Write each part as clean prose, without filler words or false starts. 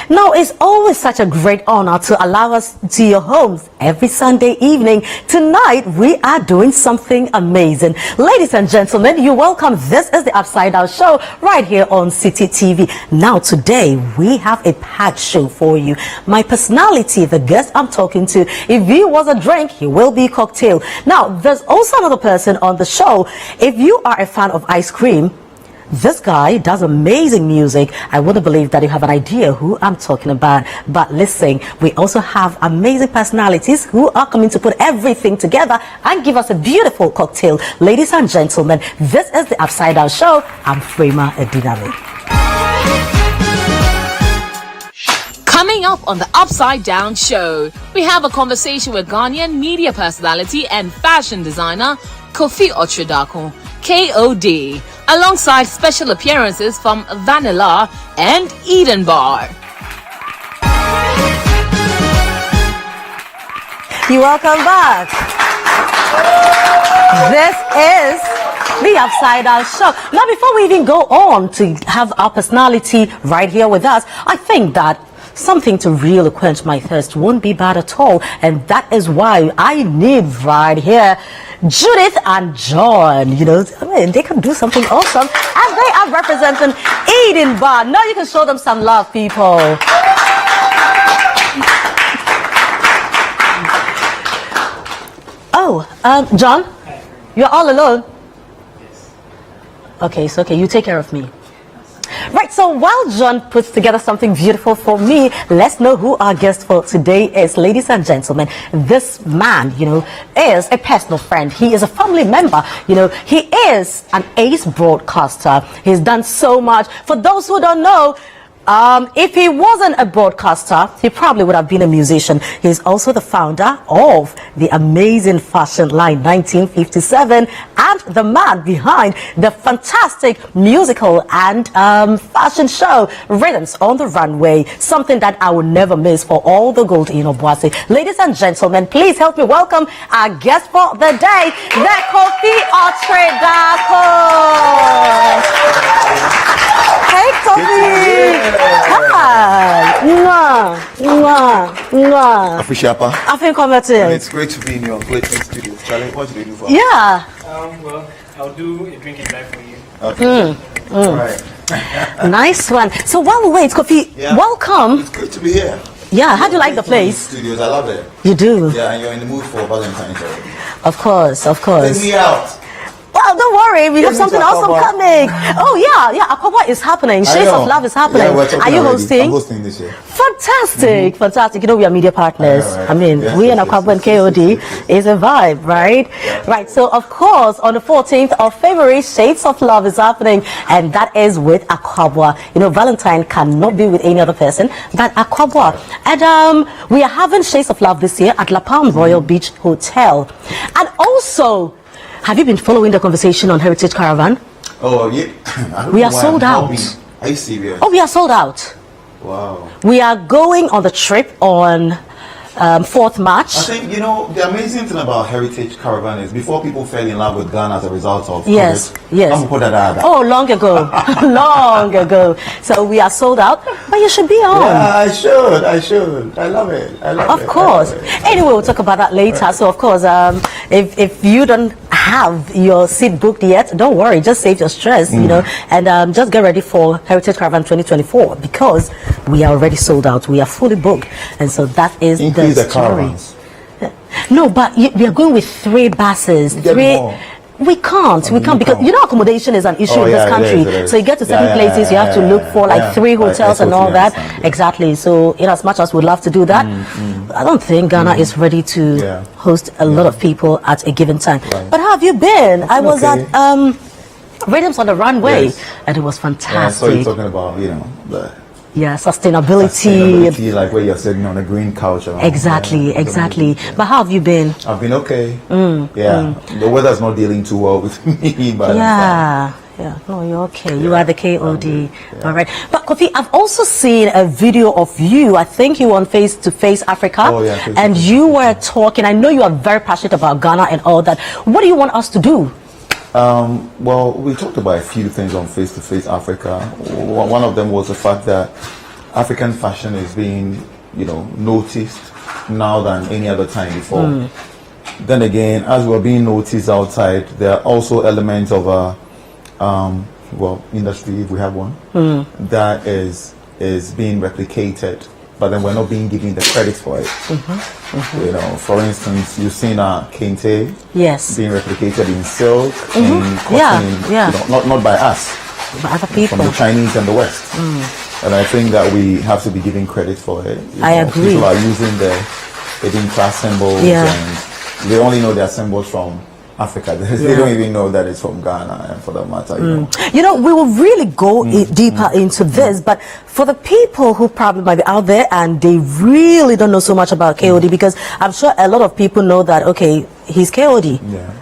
Now, it's always such a great honor to allow us to your homes every Sunday evening. Tonight, we are doing something amazing. Ladies and gentlemen, you're welcome. This is the Upside Down Show right here on City TV. Now, today, we have a packed show for you. My personality, the guest I'm talking to, if he was a drink, he will be cocktail. Now, there's also another person on the show. If you are a fan of ice cream, this guy does amazing music. I wouldn't believe that you have an idea who I'm talking about. But listen, we also have amazing personalities who are coming to put everything together and give us a beautiful cocktail. Ladies and gentlemen, this is the Upside Down Show. I'm Frema Edinami. Coming up on the Upside Down Show, we have a conversation with Ghanaian media personality and fashion designer Kofi Darko, KOD, alongside special appearances from Vanilla and Eden Bar. You're welcome back. This is the Upside Down Show. Now, before we even go on to have our personality right here with us, I think that something to really quench my thirst won't be bad at all. And that is why I need right here Judith and John. You know, I mean, they can do something awesome. And they are representing Eden Bar. Now you can show them some love, people. Oh, John, you're all alone? Yes. Okay, so okay, you take care of me. Right, so while John puts together something beautiful for me, let's know who our guest for today is. Ladies and gentlemen, this man, you know, is a personal friend. He is a family member. You know, he is an ace broadcaster. He's done so much. For those who don't know, if he wasn't a broadcaster, he probably would have been a musician. He's also the founder of the amazing fashion line 1957 and the man behind the fantastic musical and fashion show Rhythms on the Runway, something that I will never miss for all the gold in Obuasi. Ladies and gentlemen, please help me welcome our guest for the day, the Kofi Darko. Hey, Kofi. Hi. Mwah. Mwah. Mwah. Afishapa. I think I'm at And it. it's great to be in your great studio. Charlie, what do you do for us? Yeah. Well, I'll do a drink and drive for you. Okay. All right. Nice one. So while we wait, Kofi, Yeah. welcome. It's great to be here. Yeah, how do you like the place? Studios, I love it. You do? Yeah, and you're in the mood for Valentine's already. Of course, of Take course. me out. Well, don't worry, we have me something to awesome Akwaboah. coming. Oh yeah, Akwaboah is happening. Shades of Love is happening. Yeah, we're talking Are you already. hosting? I'm hosting this year. Fantastic, fantastic. You know, we are media partners. Right. I mean, Yes, we yes, and Akwaboah and yes, KOD yes. is a vibe, right? Right. So, of course, on the 14th of February, Shades of Love is happening, and that is with Akwaboah. You know, Valentine cannot be with any other person but Akwaboah. And we are having Shades of Love this year at La Palm Royal Beach Hotel. And also, have you been following the conversation on Heritage Caravan? Oh, yeah. I don't We know are why sold I'm out. not being- Are you serious? Oh, we are sold out. Wow. We are going on the trip on 4th March. I think, you know, the amazing thing about Heritage Caravan is before people fell in love with Ghana as a result of Yes, COVID, yes. I'm gonna put that out there. Oh, long ago. Long ago. So we are sold out, but you should be on. Yeah, I should. I love it. I love it. Of course. I love it. Anyway, we'll talk about that later. So, of course, if you don't have your seat booked yet, don't worry. Just save your stress, you know, and just get ready for Heritage Caravan 2024 because we are already sold out. We are fully booked, and so that is Increase the the story. caravans. No, but we are going with 3 buses. Get Three. more. We can't you because can't. you know accommodation is an issue Oh, in this yeah, it country. is, it is. So you get to certain Yeah, places, you have to look for like yeah. 3 hotels I and all totally that. understand, yeah. Exactly. So in as much as we'd love to do that, I don't think Ghana is ready to Yeah. host a lot of people at a given time. Right. But how have you been? I was okay. at Rhythms on the Runway, Yes. and it was Yeah, I saw you fantastic. talking about, you know, the Sustainability. like where you're sitting on a green couch. And all. Exactly, Yeah, exactly. yeah. But how have you been? I've been okay. The weather's not dealing too well with me, but Yeah. Yeah, no, you're okay. You Yeah, are the KOD. yeah. All right. But Kofi, I've also seen a video of you. I think you on Face to Face Africa. Oh, yeah, Face to and Face, you yeah. were talking. I know you are very passionate about Ghana and all that. What do you want us to do? Well, we talked about a few things on Face to Face Africa. One of them was the fact that African fashion is being, noticed now than any other time before. Then again, as we're being noticed outside, there are also elements of industry, if we have one, that is being replicated, but then we're not being given the credit for it. For instance, you've seen kente being replicated in silk, in cotton, not by us, but other people, from the Chinese and the West. And I think that we have to be giving credit for it. I agree. People are using the hidden class symbols, and they only know their symbols from Africa. They don't even know that it's from Ghana, and for that matter, we will really go deeper into this, but for the people who probably might be out there and they really don't know so much about KOD, because I'm sure a lot of people know that, okay, he's KOD.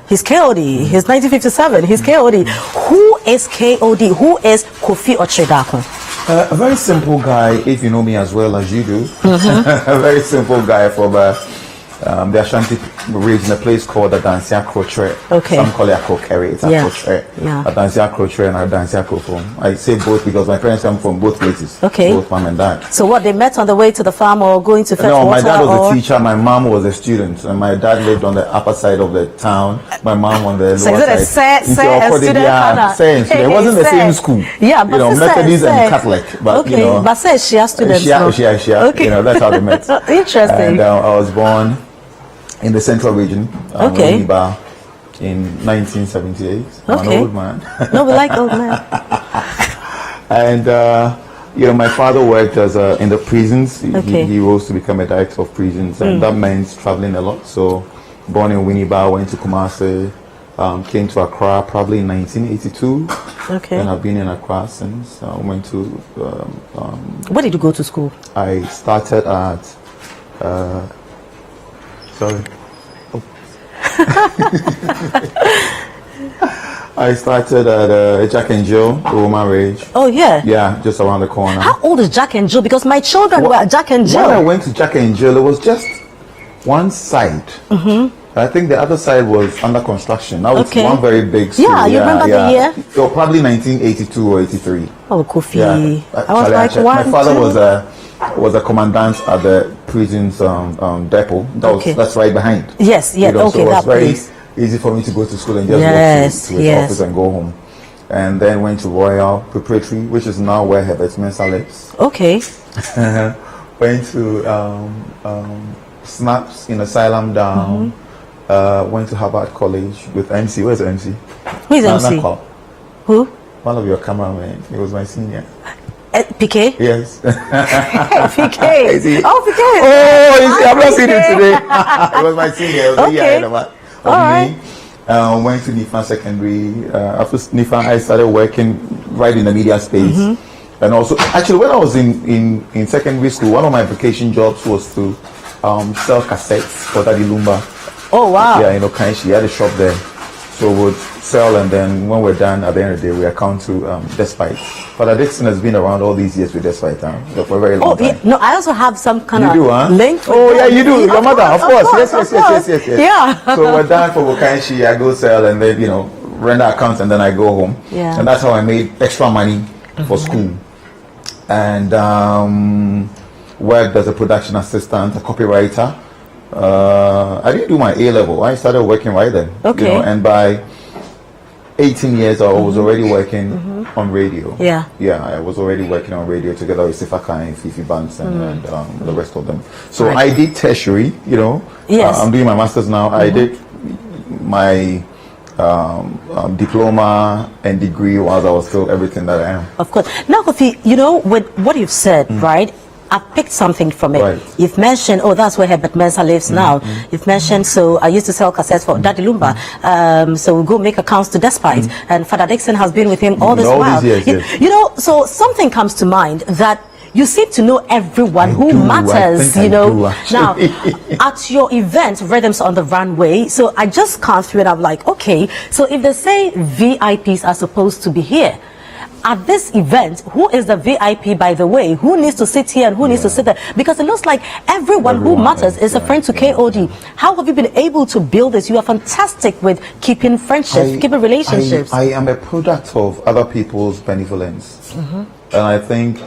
He's KOD. He's 1957. He's KOD. Who is KOD? Who is Kofi Okyere? A very simple guy, if you know me as well as you do. A very simple guy from the Ashanti region, a place called Adansia Kotre. Okay. Some call it Okyere. It's a Kotre. Adansia Kotre and Adansia Kofom. I say both because my parents come from both places. Okay. Both mom and dad. So what, they met on the way to the farm or going to fetch water? No, my dad was a teacher, my mom was a student, and my dad lived on the upper side of the town, my mom on the lower side. It wasn't the same school. Yeah, but Methodist and Catholic. But but say Shia students. Shia. Okay. That's how they met. Interesting. And I was born in the central region, Winneba, in 1978. I'm an old man. No, we like old men. And my father worked as in the prisons. He rose to become a director of prisons, and that meant traveling a lot. So, born in Winneba, went to Kumasi, came to Accra probably in 1982. Okay. And I've been in Accra since. I went to. Where did you go to school? I started at. Sorry. I started at Jack and Jill, the Woman Rage. Oh, yeah? Yeah, just around the corner. How old is Jack and Jill? Because my children were at Jack and Jill. When I went to Jack and Jill, it was just one side. I think the other side was under construction. Now it's one very big school. Yeah, you remember the year? So probably 1982 or 83. Oh, Kofi. Yeah. I was like, my father was a commandant at the prison's depot. That's right behind. Yes, so it was that very place. Easy for me to go to school and just walk to his office and go home. And then went to Royal Preparatory, which is now where Herbert Mensah lives. Okay. Went to Snaps in Asylum down. Went to Harvard College with MC. Where's MC? Who is MC? Who? One of your cameramen. He was my senior. PK? Yes. PK. Is he? Oh, PK. Oh, I'm not seeing him today. He was my senior. It was a year ahead of me. Went to NIFA Secondary. After NIFA, I started working right in the media space. And also, actually, when I was in secondary school, one of my vacation jobs was to sell cassettes for Daddy Lumba. Oh, wow. Yeah, Kanshi. He had a shop there. So we'd sell, and then when we're done, at the end of the day, we account to Despite. Father Dixon has been around all these years with Despite for a very long time. No, I also have some kind of link. Oh, yeah, you do. Your mother, of course. Yes. Yeah. So we're done for Wokanshi. I go sell, and then, render accounts, and then I go home. Yeah. And that's how I made extra money for school. And worked as a production assistant, a copywriter. I didn't do my A-level. I started working right then. Okay. And by 18 years, I was already working on radio. Yeah. Yeah, I was already working on radio together with Sifaka and Fifi Banks and the rest of them. So I did tertiary, Yes. I'm doing my master's now. I did my diploma and degree while I was still everything that I am. Of course. Now, Kofi, with what you've said, right? I picked something from it. Right. You've mentioned, that's where Herbert Mensah lives now. You've mentioned, so I used to sell cassettes for Daddy Lumba. So we go make accounts to Despite. And Father Dixon has been with him all this while. These years, so something comes to mind that you seem to know everyone who matters, Now, at your event, Rhythms on the Runway, so I just can't through it. I'm like, okay, so if they say VIPs are supposed to be here, at this event, who is the VIP, by the way? Who needs to sit here and who needs to sit there? Because it looks like everyone who matters is a friend to KOD. How have you been able to build this? You are fantastic with keeping friendships, keeping relationships. I am a product of other people's benevolence. And I think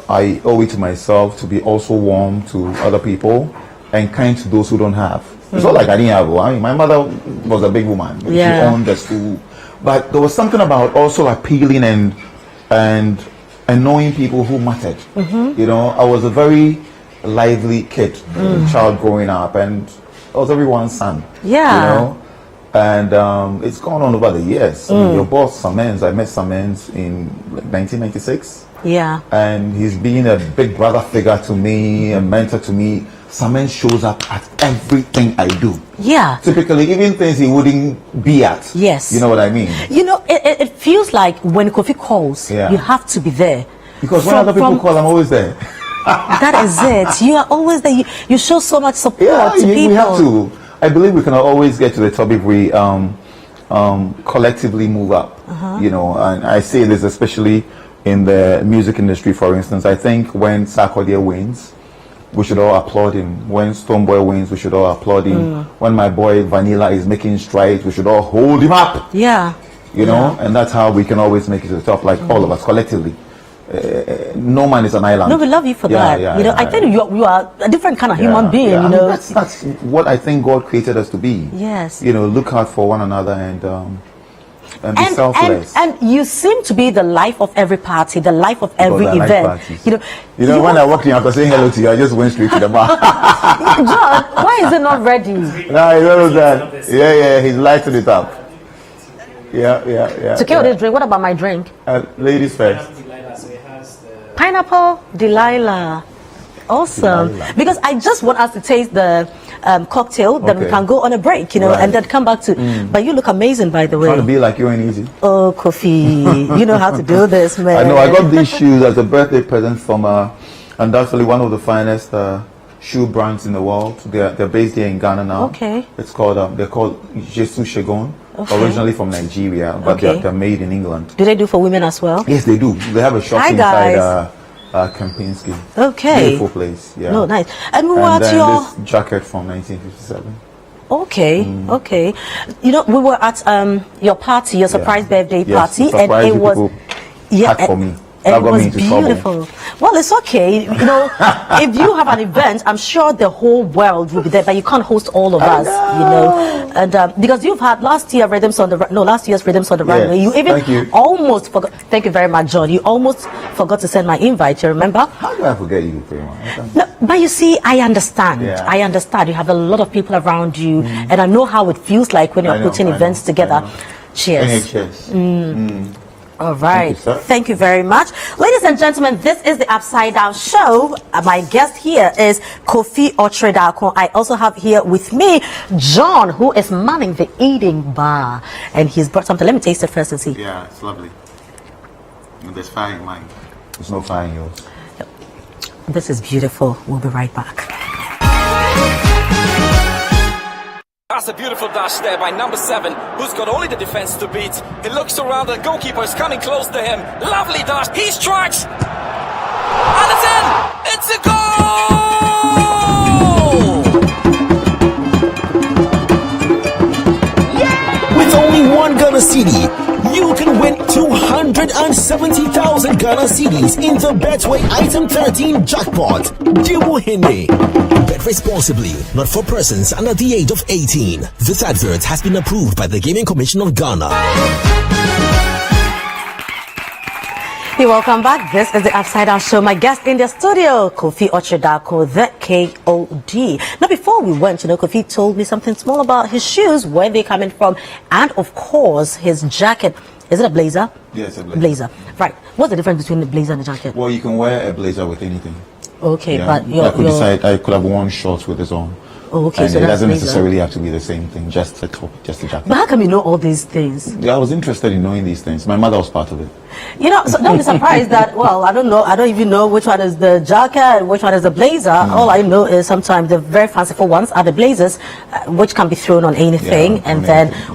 I owe it to myself to be also warm to other people and kind to those who don't have. It's not like I didn't have. I mean, my mother was a big woman. She owned the school, but there was something about also appealing and knowing people who mattered. You know, I was a very lively kid, child growing up, and I was everyone's son. Yeah. You know, and it's gone on over the years. I mean, your boss Samens, I met Samens in 1996. Yeah. And he's been a big brother figure to me, a mentor to me. Samens shows up at everything I do. Yeah. Typically, even things he wouldn't be at. Yes. You know what I mean? You know, it feels like when Kofi calls, you have to be there. Because when other people call, I'm always there. That is it. You are always there. You show so much support to people. We have to. I believe we can always get to the top if we collectively move up. You know, and I say this especially in the music industry, for instance. I think when Sarkodie wins, we should all applaud him. When Stonebwoy wins, we should all applaud him. When my boy Vanilla is making strides, we should all hold him up. Yeah. You know, and that's how we can always make it to the top, like all of us collectively. No man is an island. No, we love you for that. You know, I think you are a different kind of human being. You know, that's what I think God created us to be. Yes. You know, look out for one another and be selfless. And you seem to be the life of every party, the life of every event. You know, when I walked in after saying hello to you, I just went straight to the bar. John, why is it not ready? No, he knows that. Yeah, he's lighting it up. Yeah. To kill this drink, what about my drink? Ladies first. Pineapple Delilah. Awesome. Delilah. Because I just want us to taste the cocktail, then we can go on a break, you know, and then come back to. But you look amazing, by the way. Trying to be like you ain't easy. Oh, Kofi, you know how to do this, man. I know. I got these shoes as a birthday present from undoubtedly one of the finest shoe brands in the world. They're based here in Ghana now. Okay. It's called they're called Jesus Shegon. Originally from Nigeria, but they're made in England. Do they do for women as well? Yes, they do. They have a shop inside Kempinski. Okay. Beautiful place. Yeah. Oh, nice. And we were at your this jacket from 1957. Okay. You know, we were at your party, your surprise birthday party, and it was for me. It was beautiful. Well, it's okay. You know, if you have an event, I'm sure the whole world will be there, but you can't host all of us, you know. And because you've had last year's Rhythms on the Runway. You even almost forgot. Thank you very much, John. You almost forgot to send my invite. You remember? How do I forget you, No, but you see, I understand. I understand. You have a lot of people around you, and I know how it feels like when you're putting events together. Cheers. All right. Thank you very much. Ladies and gentlemen, this is the Upside Down Show. My guest here is Kofi Okyere Darko. I also have here with me John, who is manning the eating bar. And he's brought something. Let me taste it first and see. Yeah, it's lovely. There's fire in mine. There's no fire in yours. This is beautiful. We'll be right back. That's a beautiful dash there by number 7, who's got only the defense to beat. He looks around, the goalkeeper is coming close to him. Lovely dash, he strikes! And it's in! It's a goal! With only one Ghana cedi, you can win 270,000 Ghana cedis in the Betway Item 13 jackpot. Jibuhinde. Bet responsibly, not for persons under the age of 18. This advert has been approved by the Gaming Commission of Ghana. Hey, welcome back. This is the Upside Down Show. My guest in the studio, Kofi Okyere Darko, the KOD. Now, before we went, you know, Kofi told me something small about his shoes, where they're coming from, and of course, his jacket. Is it a blazer? Yes, a blazer. Right. What's the difference between the blazer and the jacket? Well, you can wear a blazer with anything. Okay, yeah, but I could decide I could have worn shorts with this on. Oh, okay, and so it doesn't blazer. necessarily have to be the same thing, just a top, just a jacket. But how come you know all these things? Yeah, I was interested in knowing these things. My mother was part of it. You know, so don't be surprised that, well, I don't know, I don't even know which one is the jacket and which one is the blazer. All I know is sometimes the very fanciful ones are the blazers, which can be thrown on anything.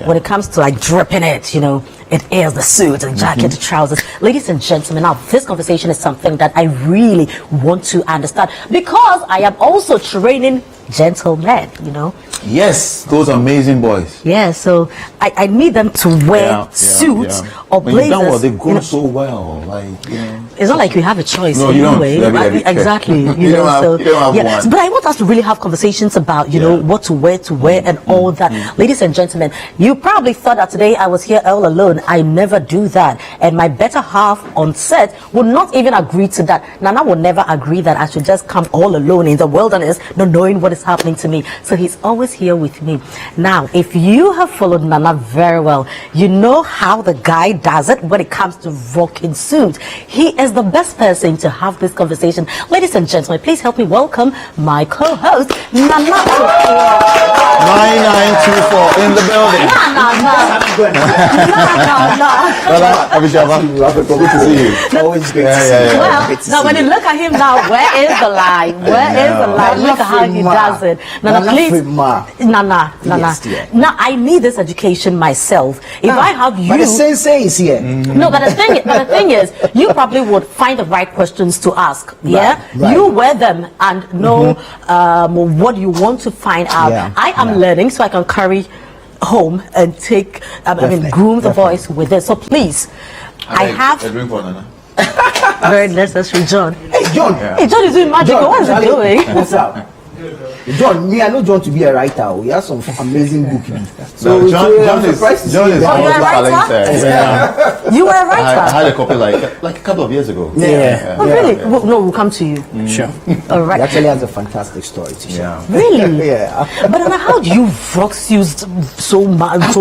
When it comes to like dripping it, you know, it is the suit, the jacket, the trousers. Ladies and gentlemen, now this conversation is something that I really want to understand, because I am also training gentlemen, you know. Yes, those amazing boys. Yeah, so I need them to wear suits or When blazers. you've done well, they've grown you know. so well. Like, you know. It's not like you have a choice No, you don't. anyway. Very Exactly. You You know, don't have one. But I want us to really have conversations about, you know, what to wear and all that. Ladies and gentlemen, you probably thought that today I was here all alone. I never do that. And my better half on set would not even agree to that. Nana would never agree that I should just come all alone in the wilderness, not knowing what is happening to me. So he's always here with me. Now, if you have followed Nana very well, you know how the guy does it when it comes to rocking suits. He is the best person to have this conversation. Ladies and gentlemen, please help me welcome my co-host, Nana. 9924 in the building. Good to see you. Always good to see you. Well, Good to now see when you. you look at him now, where is the lie? Where is the lie? Look at how he does it. Nana, please. Nana. Yes, dear. Now I need this education myself. If I have you, But the sensei is here. no, but the thing is, you probably would find the right questions to ask. Yeah, right. you wear them and know what you want to find out. Yeah, I am learning, so I can carry home and take. Groom the voice with it. So please, I have a drink for Nana. very necessary, John. Hey, John. Hey, John is doing magic. John, What is he Charlie, doing? What's up? John, me, I know John to be a writer. He has some amazing book. So John I'm is surprised to see Oh, that. you're a writer? talented. Yeah. You were a I writer. had a copy like a couple of years ago. Yeah. Oh, really? No, we'll come to you. Sure. All He right. actually has a fantastic story to share. Yeah. Really? Yeah. But Anna, how do you rock you so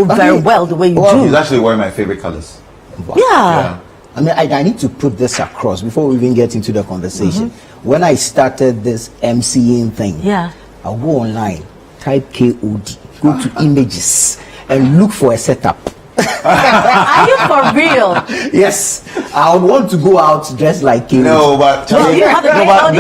very well the way you Well, do? He's actually one of my favorite colors. Yeah. I mean, I need to put this across before we even get into the conversation. When I started this MCing thing, Yeah. I'll go online, type KOD, go to images, and look for a setup. Are you for real? Yes, I would want to go out dressed like KOD. No, but No, you have a great but audience.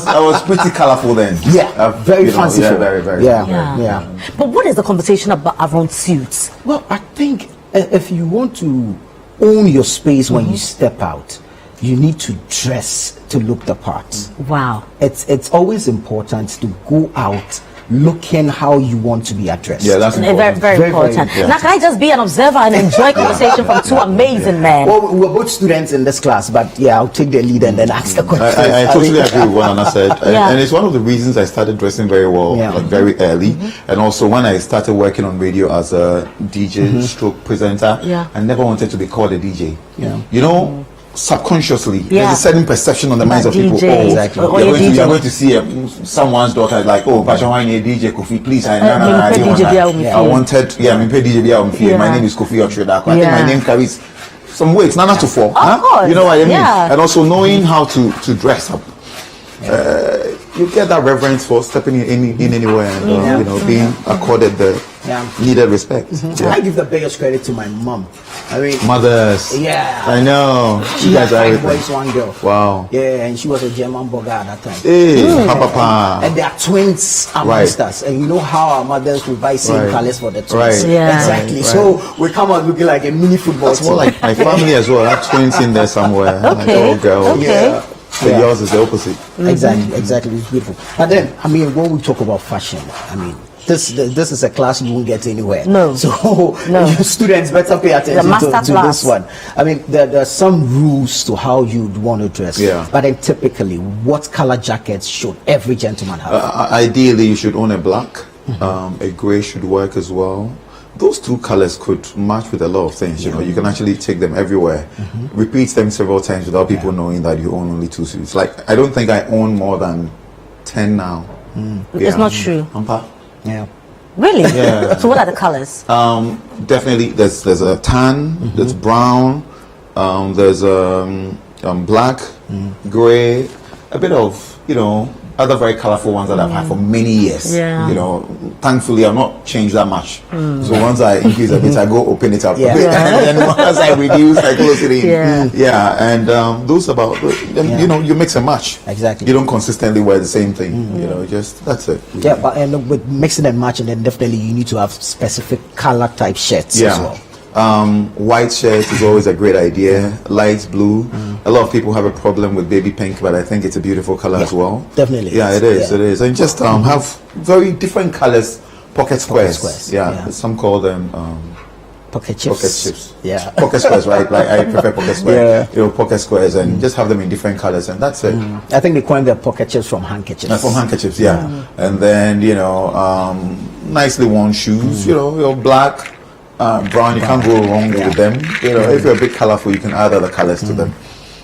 then I was pretty colorful then. Yeah, very you know, fanciful. Yeah, very. Yeah. But what is the conversation about around suits? Well, I think if you want to own your space when you step out, you need to dress to look the part. Wow. It's always important to go out looking how you want to be addressed. Yeah, that's Very, important. very Very, important. very Now, can I just be an observer and enjoy conversation from two amazing men? Well, we're both students in this class, but yeah, I'll take the lead and then ask the questions. I totally agree with what Anna said, Yeah. and it's one of the reasons I started dressing very well, Yeah. like very early, and also when I started working on radio as a DJ stroke presenter, Yeah. I never wanted to be called a DJ. Yeah. You know, subconsciously, Yeah. there's a certain perception on the minds of people. DJ. Oh, Exactly. Or you're, a going to, DJ. you're going to see someone's daughter like, oh, Pasha Wine, DJ Kofi, please. I didn't want DJ that. Bia Umfie. I wanted, me pay DJ Bia Umfie. Yeah. My name is Kofi Okyere Darko. I think Yeah. my name carries some weight, Nana to four. course. You know what I mean? Yeah. And also knowing how to dress up. You get that reverence for stepping in anywhere and you know, being accorded the needed respect. I give the biggest credit to my mom. I mean, Mothers. Yeah. I know. she You had guys are 5 everything. boys, 1 girl. Wow. Yeah, and she was a German burger at that time. Hey, Papa. And they are twins amongst us. And you know how our mothers will buy same Right. colors for the twins. Right. Yeah. Exactly. Right. So we come out looking like a mini football That's team. more like my family as well. I have twins in there somewhere. Like Okay. all girls. Okay. Yeah. So yours is the opposite. Exactly. It's beautiful. But then, I mean, when we talk about fashion, I mean, this is a class you won't get anywhere. No. So No. you students better pay attention master to class. this one. I mean, there are some rules to how you'd want to dress. Yeah. But then typically, what color jackets should every gentleman have? Ideally, you should own a black. A grey should work as well. Those two colors could match with a lot of things. You know, you can actually take them everywhere. Repeat them several times without people knowing that you own only 2 suits. Like, I don't think I own more than 10 now. It's not true. Ampa? Yeah. Really? Yeah. So what are the colors? Definitely, there's a tan, there's brown, there's black, grey, a bit of, you know, other very colorful ones that I've had for many years. Yeah. You know, thankfully I've not changed that much. So once I increase a bit, I go open it up Yeah. a bit, Yeah. and then once I reduce, I close it in. Yeah. Yeah, and those about, you know, you mix and match. Exactly. You don't consistently wear the same thing. You know, just that's it. Yeah, but and with mixing and matching, then definitely you need to have specific color type shirts as well. White shirt is always a great idea. Light blue. A lot of people have a problem with baby pink, but I think it's a beautiful color as well. Definitely. Yeah, it is. It is. And just have very different colors. Pocket squares. Yeah. Some call them pocket chips. Pocket chips. Yeah. Pocket squares, right? Like I prefer pocket squares. Yeah. Pocket squares, and just have them in different colors, and that's it. I think they coined their pocket chips from handkerchiefs. From handkerchiefs, yeah. And then nicely worn shoes. Black, brown. You can't go wrong with them. If you're a bit colorful, you can add other colors to them.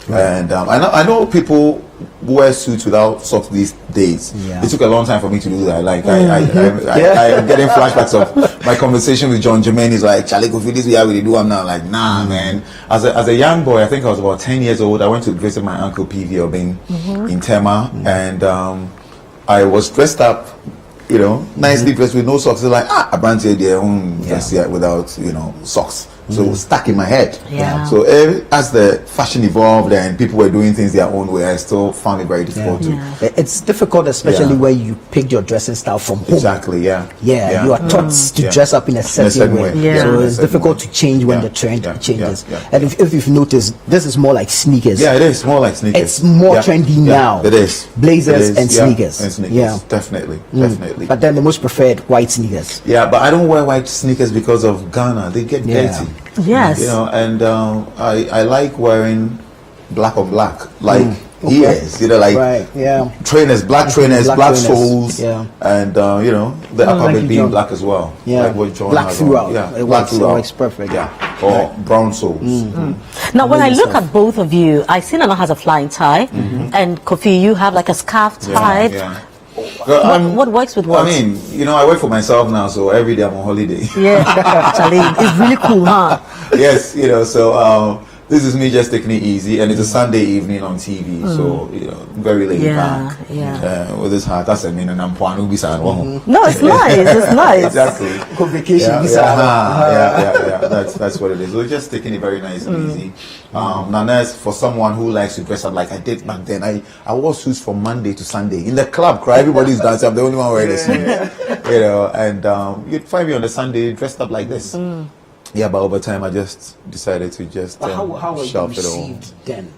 And I know people wear suits without socks these days. It took a long time for me to do that. Like I am getting flashbacks of my conversation with John Jermaine. He's like, Charlie, Kofi, this is how we do. I'm now like, nah, man. As a young boy, I think I was about 10 years old. I went to visit my uncle PV Obing in Tema, and I was dressed up. Nicely dressed with no socks. It's like, I brand their own dress without socks. So it was stuck in my head. Yeah. So as the fashion evolved and people were doing things their own way, I still found it very difficult to. It's difficult, especially where you picked your dressing style from home. Exactly. Yeah. You are taught to dress up in a certain way. So it's difficult to change when the trend changes. And if you've noticed, this is more like sneakers. Yeah, it is more like sneakers. It's more trendy now. It is. Blazers and sneakers. And sneakers. Definitely. But then the most preferred white sneakers. Yeah, but I don't wear white sneakers because of Ghana. They get dirty. Yes. And I like wearing black on black, like he is. Trainers, black trainers, black soles, and the upper bit being black as well. Like what John black has throughout. On. Yeah, It black throughout. works perfect. Or brown soles. Now, when I look at both of you, I see Nana has a flying tie, and Kofi, you have like a scarf tied. What works with what? I mean, I work for myself now, so every day I'm on holiday. Yeah, Charlie, it's really cool, huh? Yes, so this is me just taking it easy, and it's a Sunday evening on TV, so very laid back. With this hat, that's and I'm No, it's nice. It's nice. Exactly. Vacation. That's what it is. We're just taking it very nice and easy. Now, for someone who likes to dress up like I did back then, I wore suits from Monday to Sunday in the club. Everybody's dancing. I'm the only one wearing the suits. And you'd find me on a Sunday dressed up like this. Yeah, but over time I just decided to just how were you received then?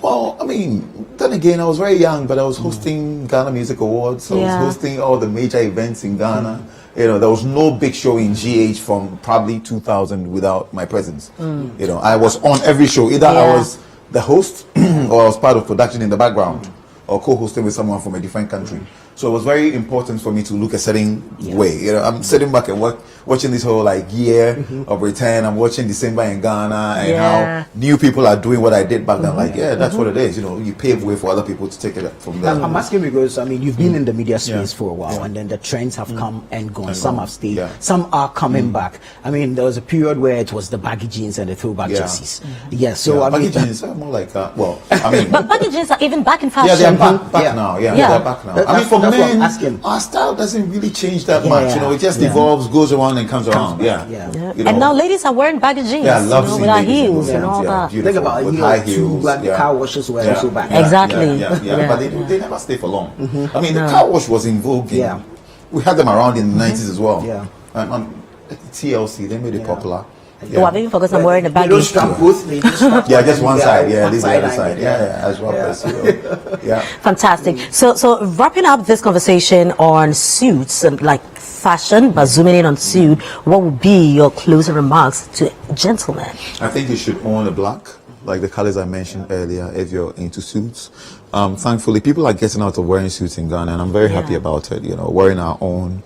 Well, I mean, then again, I was very young, but I was hosting Ghana Music Awards. I was hosting all the major events in Ghana. There was no big show in GH from probably 2000 without my presence. I was on every show. Either I was the host or I was part of production in the background or co-hosting with someone from a different country. So it was very important for me to look a certain way. I'm sitting back and watching this whole year of return. I'm watching December in Ghana and how new people are doing what I did back then. That's what it is. You pave way for other people to take it from there. I'm asking because you've been in the media space for a while, and then the trends have come and gone. Some have stayed. Some are coming back. There was a period where it was the baggy jeans and the throwback jerseys. Baggy jeans are more like but baggy jeans are even back in fashion. Yeah, they're back now. They're back now. For men, our style doesn't really change that much. It just evolves, goes around and comes around. And now ladies are wearing baggy jeans. Yeah, I love seeing with our heels and all that. Think about with high heels. Car washes were also back. Exactly. But they never stay for long. The car wash was in vogue. We had them around in the 90s as well. And on TLC, they made it popular. I've even forgot I'm wearing a baggy. Don't strap both. Just one side. Leave the other side. As well. Fantastic. So wrapping up this conversation on suits and fashion, but zooming in on suit, what would be your closing remarks to gentlemen? I think you should own a black, like the colors I mentioned earlier, if you're into suits. Thankfully, people are getting out of wearing suits in Ghana, and I'm very happy about it. Wearing our own.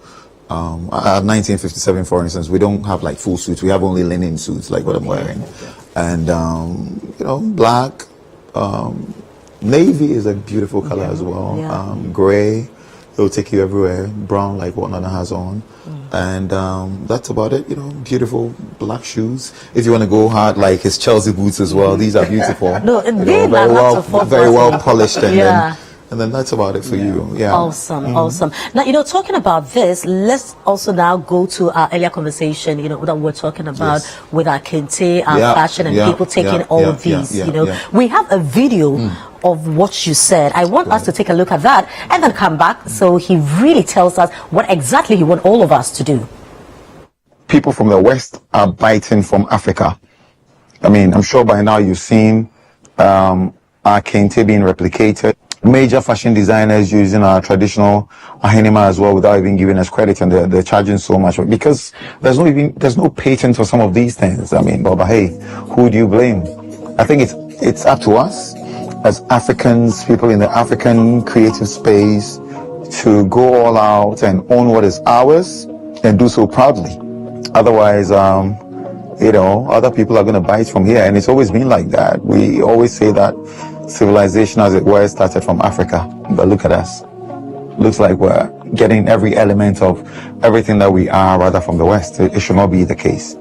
At 1957, for instance, we don't have full suits. We have only linen suits, like what I'm wearing. And, black, navy is a beautiful color as well. Gray, it'll take you everywhere. Brown, like what Nana has on. And that's about it. Beautiful black shoes. If you want to go hard, like his Chelsea boots as well. These are beautiful. Very well polished. And then that's about it for you. Awesome. Now, talking about this, let's also now go to our earlier conversation, that we're talking about with our kente, our fashion, and people taking all these, We have a video of what you said. I want us to take a look at that and then come back so he really tells us what exactly he wants all of us to do. people from the West are biting from Africa. I mean, I'm sure by now you've seen our kente being replicated. Major fashion designers using our traditional ahenema as well without even giving us credit, and they're charging so much because there's no patent for some of these things. I mean, but hey, who do you blame? I think it's up to us as Africans, people in the African creative space, to go all out and own what is ours and do so proudly. Otherwise, other people are going to bite from here, and it's always been like that. We always say that civilization, as it were, started from Africa, but look at us. Looks like we're getting every element of everything that we are rather from the West. It should not be the case.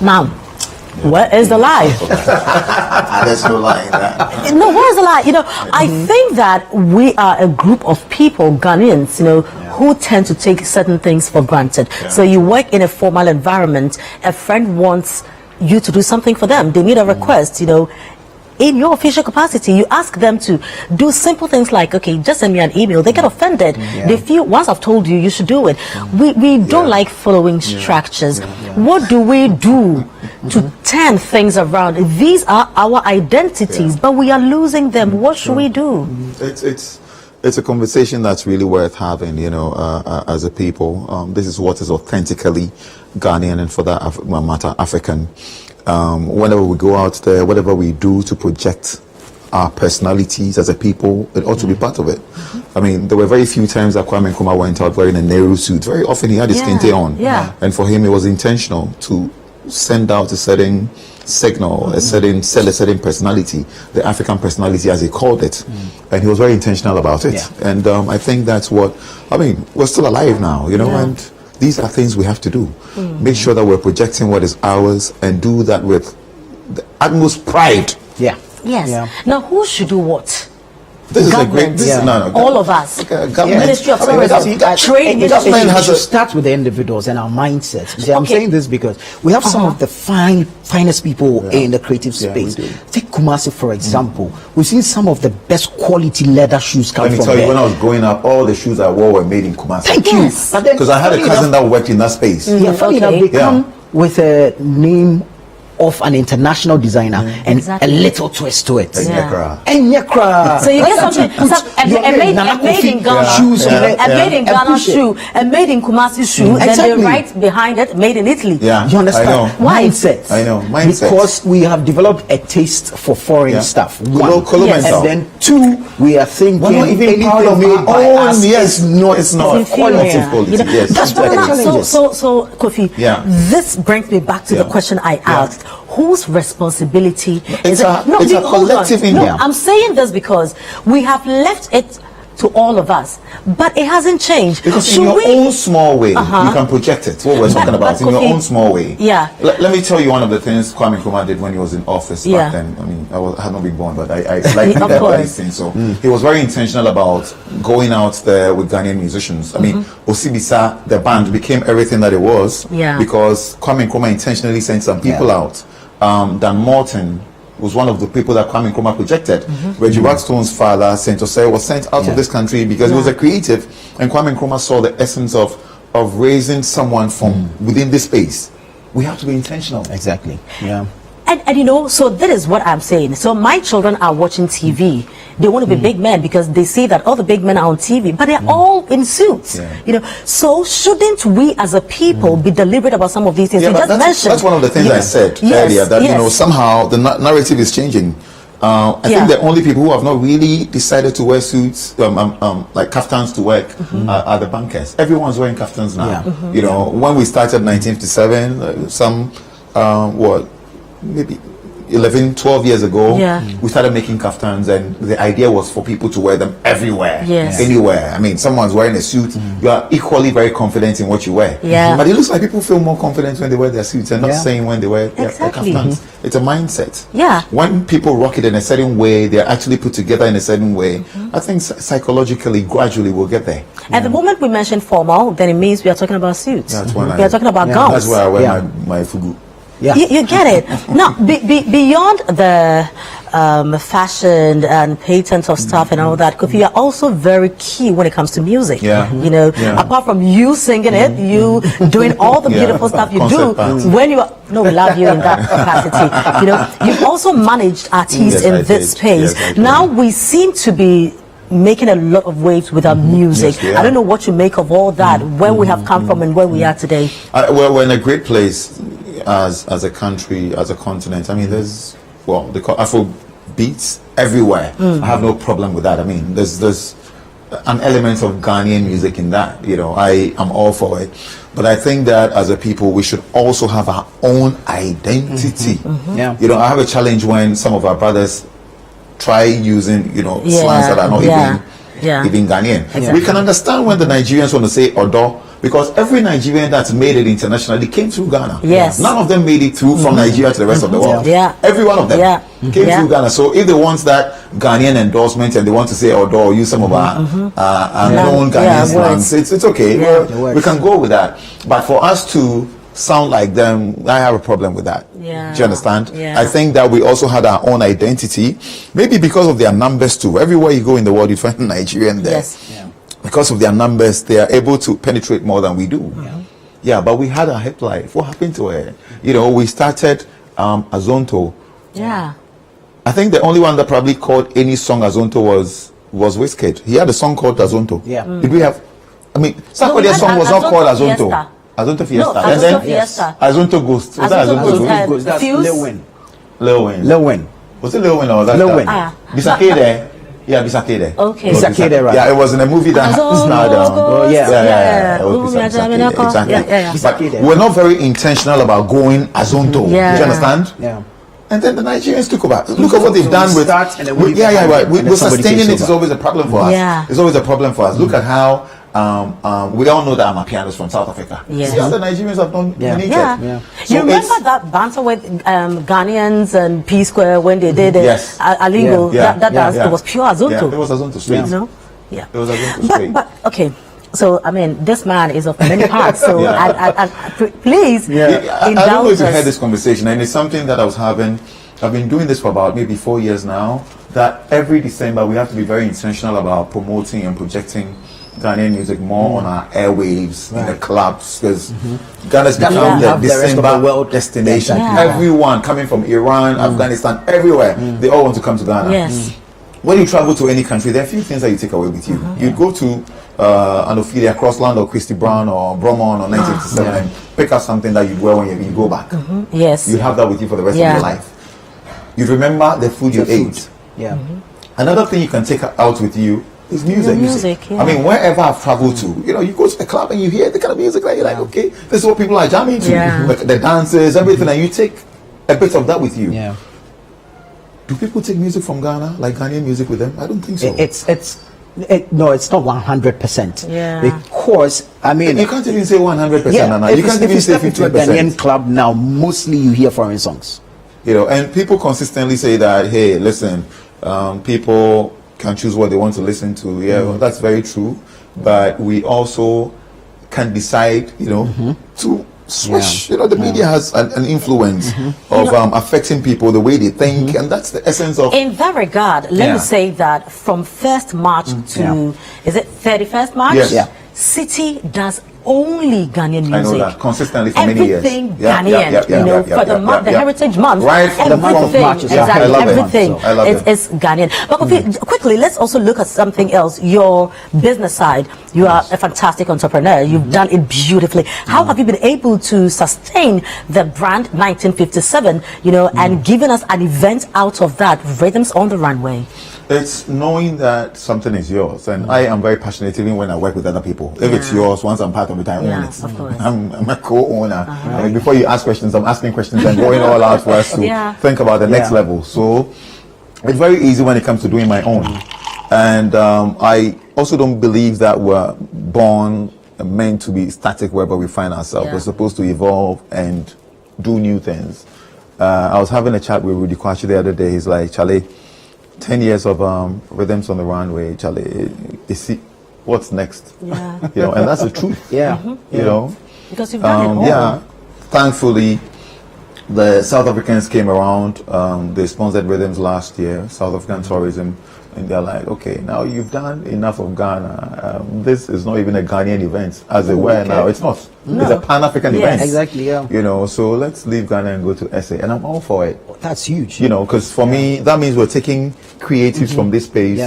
Now, where is the lie? There's no lie in that. No, where is the lie? I think that we are a group of people, Ghanaians, who tend to take certain things for granted. Yeah. So you work in a formal environment, a friend wants you to do something for them. They need a request, in your official capacity, you ask them to do simple things like, okay, just send me an email. They get offended. Yeah. They feel, once I've told you, you should do it. We don't like following structures. What do we do to turn things around? These are our identities, but we are losing them. What should we do? It's a conversation that's really worth having, as a people. This is what is authentically Ghanaian, and for that matter, African. Whenever we go out there, whatever we do to project our personalities as a people, it ought to be part of it. I mean, there were very few times that Kwame Nkrumah went out wearing a Nehru suit. Very often he had his kente on. Yeah. And for him, it was intentional to send out a certain signal, sell a certain personality, the African personality as he called it. And he was very intentional about it. Yeah. And I think that's what, we're still alive now, and these are things we have to do. Make sure that we're projecting what is ours and do that with the utmost pride. Yeah. Yes. Yeah. Now, who should do what? This is a great. All of us. Ministry of Tourism, trade. It should start with the individuals and our mindset. See, I'm saying this because we have some of the finest people in the creative space. Take Kumasi, for example. We've seen some of the best quality leather shoes come from there. Let me tell you, when I was growing up, all the shoes I wore were made in Kumasi. Thank you. Because I had a cousin that worked in that space. Funny enough, they come with a name of an international designer and a little twist to it. Enyekra. So you get something, made in Ghana shoes, a made in Ghana shoe, a made in Kumasi shoe, and they write behind it, made in Italy. Yeah, you understand? I know. Mindset. I know. Mindset. Because we have developed a taste for foreign stuff. One. And then two, we are thinking anything made by us is not quality. That's what the challenge is. So Kofi, this brings me back to the question I asked. Whose responsibility is it? It's a collective India. No, I'm saying this because we have left it to all of us, but it hasn't changed. Because in your own small way, you can project it. What we're talking about, in your own small way. Yeah. Let me tell you one of the things Kwame Nkrumah did when he was in office back then. I had not been born, but I like that these things. So he was very intentional about going out there with Ghanaian musicians. Osibisa, the band, became everything that it was because Kwame Nkrumah intentionally sent some people out. Dan Morton was one of the people that Kwame Nkrumah projected. Reggie Rockstone's father, Saint Osei, was sent out of this country because he was a creative, and Kwame Nkrumah saw the essence of raising someone from within this space. We have to be intentional. Exactly. Yeah. And so that is what I'm saying. So my children are watching TV. They want to be big men because they see that all the big men are on TV, but they're all in suits. So shouldn't we as a people be deliberate about some of these things? That's one of the things I said earlier, that somehow the narrative is changing. I think the only people who have not really decided to wear suits, like kaftans to work, are the bankers. Everyone's wearing kaftans now. When we started 1957, maybe 11, 12 years ago, we started making kaftans, and the idea was for people to wear them everywhere, anywhere. Someone's wearing a suit, you are equally very confident in what you wear. But it looks like people feel more confident when they wear their suits and not saying when they wear their kaftans. It's a mindset. When people rock it in a certain way, they're actually put together in a certain way. I think psychologically, gradually, we'll get there. At the moment we mention formal, then it means we are talking about suits. We are talking about gowns. That's why I wear my fugu. You get it. Now, beyond the fashion and patents of stuff and all that, Kofi, you're also very key when it comes to music. Yeah. You know, apart from you singing it, you doing all the beautiful stuff you do when you are, no, we love you in that capacity. You know, you've also managed artists in this space. Now we seem to be making a lot of waves with our music. Yes, I don't know what you make of all that, where we have come from and where we are today. Well, we're in a great place as a country, as a continent. I mean, there's, well, the Afro beats everywhere. I have no problem with that. I mean, there's an element of Ghanaian music in that. You know, I am all for it. But I think that as a people, we should also have our own identity. Yeah. You know, I have a challenge when some of our brothers try using, you know, slangs that are not even Ghanaian. Exactly. We can understand when the Nigerians want to say Odo, because every Nigerian that's made it internationally came through Ghana. Yes. None of them made it through from Nigeria to the rest of the world. Yeah. Every one of them came Yeah. through Ghana. So if they want that Ghanaian endorsement and they want to say Odo or use some of our known Ghanaian slangs, it's okay. Well, we can go with that. But for us to sound like them, I have a problem with that. Yeah. Do you understand? Yeah. I think that we also had our own identity, maybe because of their numbers too. Everywhere you go in the world, you find a Nigerian there. Yes. Yeah. Because of their numbers, they are able to penetrate more than we do. Yeah, but we had a hip life. What happened to it? You know, we started Azonto. Yeah. I think the only one that probably called any song Azonto was Wizkid. He had a song called Azonto. Yeah. Did we have? I mean, Sarkodie's song was not called Azonto. Azonto Fiesta. No, And then Azonto Fiesta. Azonto Ghost. Was that Azonto Azonto Ghost. Ghost? That's Fuse? Lil Wayne. Lil Wayne. Lil Wayne. Was it Lil Wayne or was that? Lil Wayne. Bisake there. Yeah, Bisake there. Okay. It was Bisake there, right. Yeah, it was in a movie that is now down. Oh, yeah. Yeah. It was Bisake there, exactly. Bisake there. But we're not very intentional about going Azonto. Yeah. Do you understand? Yeah. And then the Nigerians took over. Look at what they've done with. Start and then we Right. and then We're somebody sustaining takes it is over. always a problem for us. Yeah. It's always a problem for us. Look at how we all know that I'm a pianist from South Africa. Yes. See how the Nigerians have done unique. Yeah. So You remember it's- that banter with Ghanaians and P Square when they did Yes. Alingo? Yeah. It was pure Azonto. Yeah, it was Azonto straight. You know? Yeah. It was Azonto straight. But okay. So I mean, this man is of many parts. So please I don't know indulge if you had us. this conversation, and it's something that I was having. I've been doing this for about maybe 4 years now. That every December we have to be very intentional about promoting and projecting Ghanaian music more on our airwaves in the clubs, because Ghana's become the have the rest of the December world destination. Yeah. Everyone coming from Iran, Afghanistan, everywhere, they all want to come to Ghana. Yes. When you travel to any country, there are a few things that you take away with you. You go to an Okyere, Crossland, or Christy Brown, or Bromon, or 1957, and pick up something that you wear when you go back. Yes. You have that with you for the rest of your life. You remember the food you ate. Yeah. Another thing you can take out with you is music. Music, yeah. I mean, wherever I've traveled to, you know, you go to the club and you hear the kind of music that you're like, okay, this is what people are jamming to. Yeah. The dances, everything, and you take a bit of that with you. Yeah. Do people take music from Ghana, like Ghanaian music with them? I don't think so. No, it's not 100%. Yeah. Because I mean, You can't even say 100%. yeah, Nana. if You can't if even say step into a 50%. Ghanaian club now, mostly you hear foreign songs. You know, and people consistently say that, hey, listen, people can choose what they want to listen to. Yeah, well, that's very true. But we also can decide, you know, to switch. You know, the media has an influence of affecting people the way they think, and that's the essence of. In that regard, let me say that from 1st March to, is it 31st March? Yes. Yeah. City does only Ghanaian music. I know that consistently for many years. Everything Ghanaian, for the month, the Heritage Month, Right from the month of everything, March is exactly, I love it. everything I love it. is Ghanaian. But Kofi, quickly, let's also look at something else. Your business side. You are a fantastic entrepreneur. You've done it beautifully. How have you been able to sustain the brand 1957? You know, and giving us an event out of that, Rhythms on the Runway. It's knowing that something is yours, and I am very passionate even when I work with other people. If it's yours, once I'm part of it, I own it. Of course. I'm a co-owner. I mean, before you ask questions, I'm asking questions and going all out for us to think about the next level. So it's very easy when it comes to doing my own. And I also don't believe that we're born meant to be static wherever we find ourselves. We're supposed to evolve and do new things. I was having a chat with Rudy Kwashi the other day. He's like, Charlie, 10 years of Rhythms on the Runway, Charlie, what's next? Yeah. You know, and that's the truth. Yeah. You know, Because you've done it all. yeah, thankfully, the South Africans came around. They sponsored Rhythms last year, South African tourism, and they're like, okay, now you've done enough of Ghana. This is not even a Ghanaian event, as it were now. It's not. No. It's a Pan-African event. Exactly, yeah. You know, so let's leave Ghana and go to SA, and I'm all for it. That's huge. You know, because for me, that means we're taking creatives from this space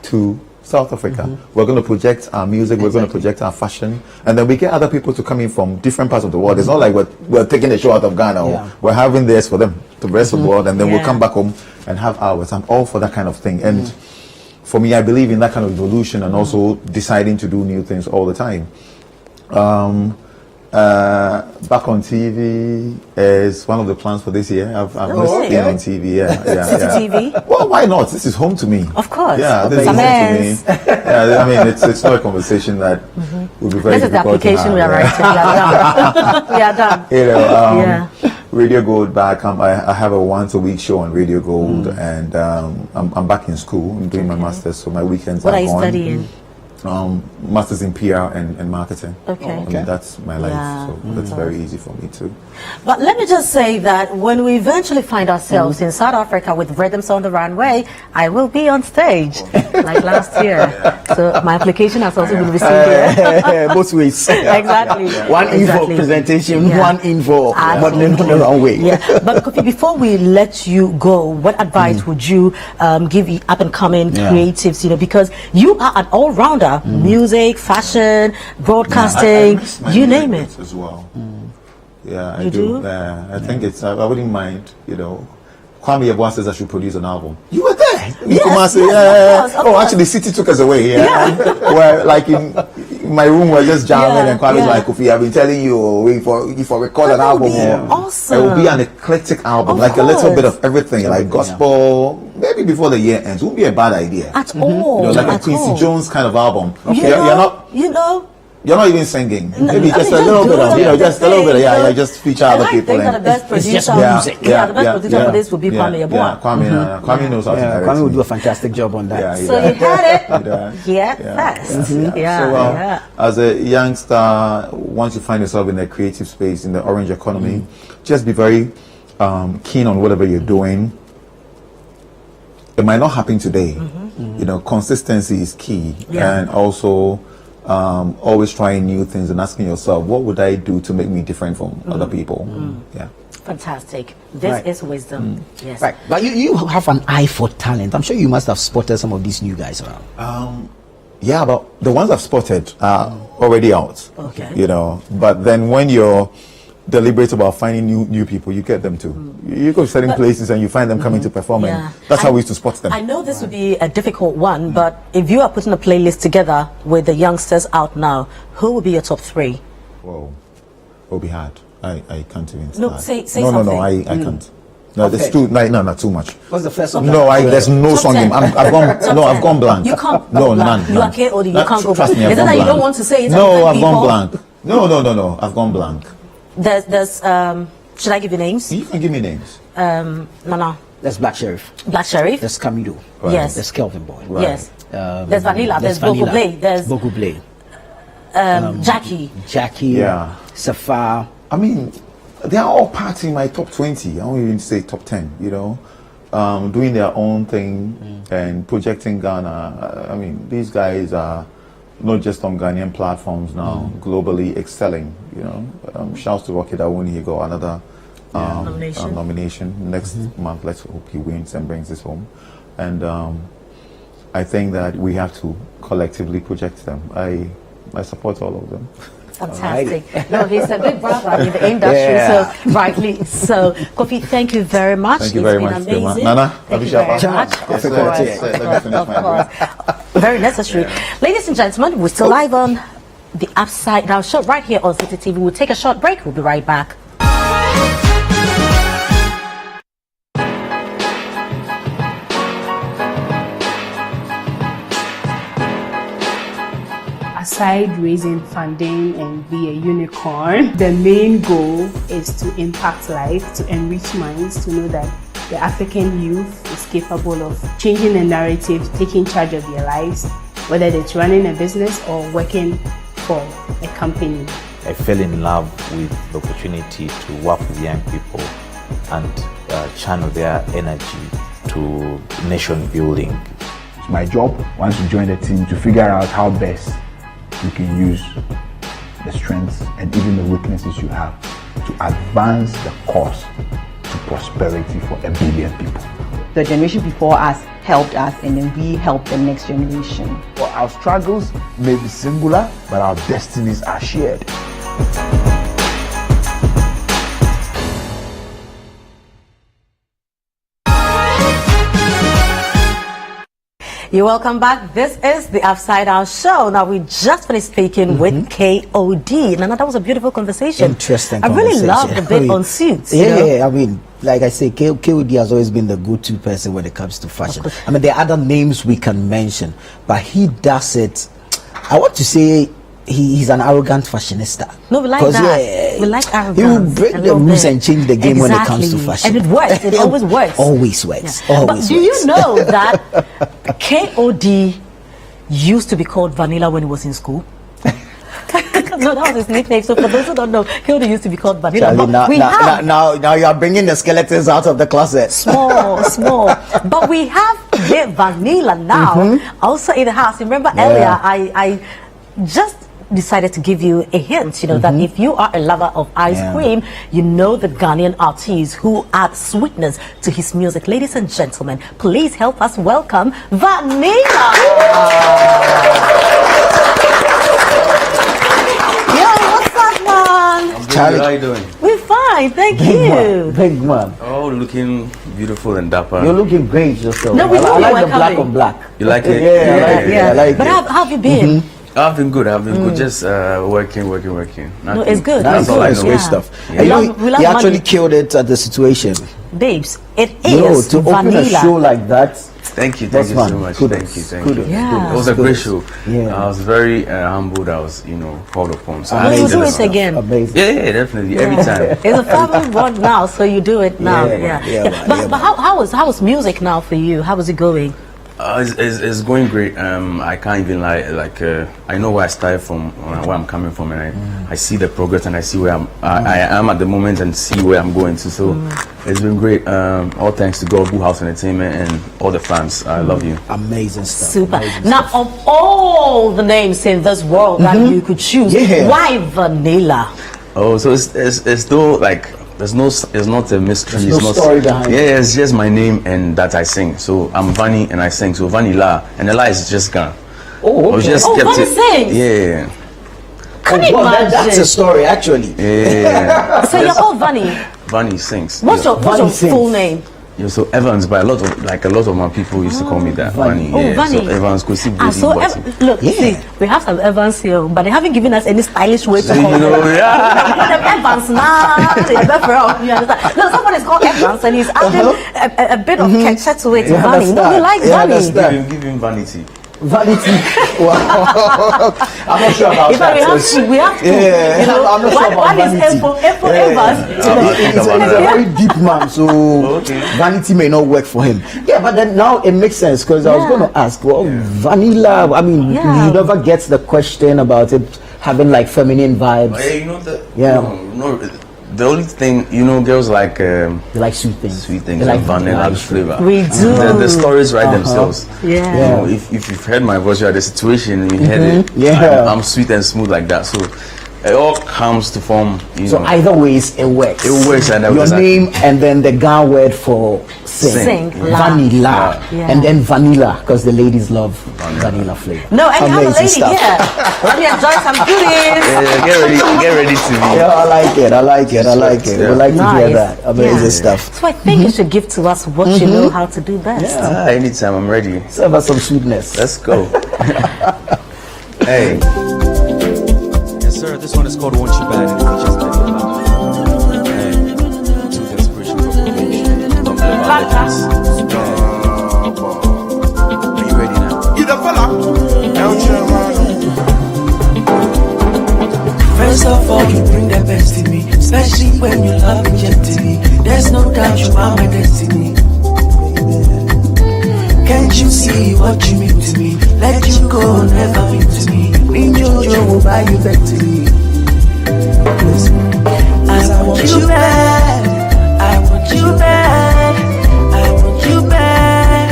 to South Africa. We're going to project our music, we're going to project our fashion, and then we get other people to come in from different parts of the world. It's not like we're taking a show out of Ghana. We're having this for them, the rest of the world, and then we'll come back home and have ours. I'm all for that kind of thing. And for me, I believe in that kind of evolution and also deciding to do new things all the time. Back on TV is one of the plans for this year. I've missed being on TV. Yeah. TV? Well, why not? This is home to me. Of course. Yeah, this is home to me. I mean, it's not a conversation that would be very This is the difficult to application have, we are writing. We are done. You know, Radio Gold back. I have a once-a-week show on Radio Gold, and I'm back in school. I'm doing my master's, so my weekends What are are you gone. studying? Masters in PR and marketing. Okay. I mean, that's my life, Yeah. so that's very easy for me too. But let me just say that when we eventually find ourselves in South Africa with Rhythms on the Runway, I will be on stage like last year. So my application has also been received here. Both ways. Exactly. One info presentation, one info modeling on the runway. Yeah. But Kofi, before we let you go, what advice would you give up and coming creatives? You know, because you are an all-rounder: music, fashion, broadcasting, you name it. As well. Yeah, I You do? I think it's. I wouldn't mind. You know, Kwame Yeboah says I should produce an album. You were there. Yes, of course. Actually, City took us away. Yeah. Where like in my room, we're just jamming, and Kwame's like, Kofi, I've been telling you, wait for record an That would album. be awesome. It will be an eclectic album, Of like a little course. bit of everything, like gospel. Maybe before the year ends, won't be a bad idea. At all. You know, like a at Quincy all. Jones kind of album. You know. You're not even singing. Maybe I just mean, a little just bit do of, it you know, on just the a little bit of, stage, you know. just feature other I people. think that the best It's producer, just music. the best producer for this would be Kwame Yeboah. Kwame knows how to direct Kwame will me. do a fantastic job on that. Yeah, So you had it. does. Fast. Yeah. So, as a youngster, once you find yourself in a creative space, in the orange economy, just be very keen on whatever you're doing. It might not happen today. You know, consistency is key, and also always trying new things and asking yourself, what would I do to make me different from other people? Yeah. Fantastic. This is wisdom. Yes. Right, but you have an eye for talent. I'm sure you must have spotted some of these new guys around. Yeah, but the ones I've spotted are already out. Okay. You know, but then when you're deliberate about finding new people, you get them too. You go to certain places and you find them coming to perform, and that's how we used to spot them. I know this would be a difficult one, but if you are putting a playlist together with the youngsters out now, who would be your top 3? Whoa, it'll be hard. I can't even No, start. say no, something. No, I can't. No, there's too not too much. What's the first one? No, there's no Top song. 10. I've gone blank. You can't No, go blank. none. You are KOD, you can't go Trust blank. me, I've Is it gone that you blank. don't want to say it? No, I've people? gone blank. No, I've gone blank. There's should I give you names? You can give me names. No. There's Black Sheriff. Black Sheriff. There's Camido. Yes. There's Kelvin Boy. Yes. There's Vanilla. There's Bogo Blade. There's Bogo Blade. Jackie. Yeah. Safar. I mean, they are all parts in my top 20. I won't even say top 10, you know, doing their own thing and projecting Ghana. I mean, these guys are not just on Ghanaian platforms now, globally excelling, you know. Shouts to Rocky Dawuni, he got another nomination. Next month, let's hope he wins and brings this home. And I think that we have to collectively project them. I support all of them. Fantastic. No, he's a big brother in the industry, so rightly so. Kofi, thank you very much. Thank you very It's much, been amazing. Nana. Thank you very much. Let me finish my drink. Very necessary. Ladies and gentlemen, we're still live on the Upside Down Show right here on City TV. We'll take a short break. We'll be right back. Aside raising funding and be a unicorn, the main goal is to impact life, to enrich minds, to know that the African youth is capable of changing the narrative, taking charge of their lives, whether it's running a business or working for a company. I fell in love with the opportunity to work with young people and channel their energy to nation building. It's my job, once you join the team, to figure out how best you can use the strengths and even the weaknesses you have to advance the cause to prosperity for 1 billion people. The generation before us helped us, and then we helped the next generation. Well, our struggles may be singular, but our destinies are shared. You're welcome back. This is the Upside Down Show. Now, we just finished speaking with KOD. Now, that was a beautiful conversation. Interesting I really conversation. loved the bit on suits. Yeah, I mean, like I say, KOD has always been the go-to person when it comes to fashion. I mean, there are other names we can mention, but he does it. I want to say he's an arrogant fashionista. No, we like that. We like arrogance. He will break the rules and change the game when it comes to fashion. And it works. It always works. Always works. Yeah. Always but do you know that KOD used to be called Vanilla when he was in school? No, that was his nickname. So for those who don't know, KOD used to be called Vanilla. Charlie, now you are bringing the skeletons out of the closet. Small. But we have Vanilla now also in the house. Remember earlier, I just decided to give you a hint, that if you are a lover of ice cream, you know the Ghanaian artist who adds sweetness to his music. Ladies and gentlemen, please help us welcome Vanilla. Yo, what's up, man? Charlie, how are you doing? We're fine, thank you. Big man. Oh, looking beautiful and dapper. You're looking great yourself. No, I like the black on black. You like it? Yeah, I like but it. how have you been? I've been good. Just working. No, it's good. That's all I know. Great stuff. Yeah. He actually killed it at the situation. Babes, it is to Vanilla. open a show like that. Thank you so much. Thank you. Yeah. It was a great show. Yeah. I was very humbled. I was, called upon. So you do it again. Amazing. Yeah, definitely. Every time. It's a family bond now, so you do it now. But how was music now for you? How was it going? It's going great. I can't even lie. I know where I started from, where I'm coming from, and I see the progress, and I see where I am at the moment, and see where I'm going to. So it's been great. All thanks to God, Boo House Entertainment, and all the fans. I love you. Amazing stuff. Super. Amazing Now, stuff. of all the names in this world that you could choose, why Vanilla? Oh, so it's though it's not a mystery. There's no story behind it. Yeah, it's just my name and that I sing. So I'm Vanny and I sing. So Vanilla, and the lie is just gone. Oh, okay. Vanny sings. Yeah. Can you imagine? That's a story, actually. Yeah. So you're called Vanny. Vanny sings. What's your full name? Yeah, so Evans, but a lot of my people used to call me that. Vanny. Oh, Vanny. So Evans, Kofi, Look, see, we have some Evans here, but they haven't given us any stylish way to call them. Evans now. You understand? No, somebody's called Evans, and he's adding a bit of texture to it. Vanny. No, we like Vanny. Give him vanity. Vanity. Wow. I'm not sure about that. We have to. I'm not sure about vanity. He's a very deep man, so vanity may not work for him. Yeah, but then now it makes sense, because I was going to ask, Vanilla, I mean, you never get the question about it having feminine vibes. The only thing, girls like they like sweet things. They like vanilla flavor. We do. The stories write themselves. Yeah. If you've heard my voice, you had the situation, you heard it. Yeah. I'm sweet and smooth like that. So it all comes to form. So either ways, it works. It works. And your name and then the Ga word for sing. Vanilla. And then vanilla, because the ladies love vanilla flavor. No, and you have a lady stuff. here. Let me enjoy some goodies. Get ready to me. Yeah, I like it. Yeah. We like to hear that. Amazing stuff. So I think you should give to us what you know how to do best. Anytime, I'm ready. Serve us some sweetness. Let's go. Hey. Yes, sir. This one is called "Want You Bad" and it features Lady Love. Hey, to the inspiration for prevention. Don't play about legends. Are you ready now? You the fella. First of all, you bring the best in me, especially when you love me gently. There's no doubt you are my destiny. Can't you see what you mean to me? Let you go, never mean to me. Me Jojo will buy you back to me. I want you bad. I want want you back. I want you back.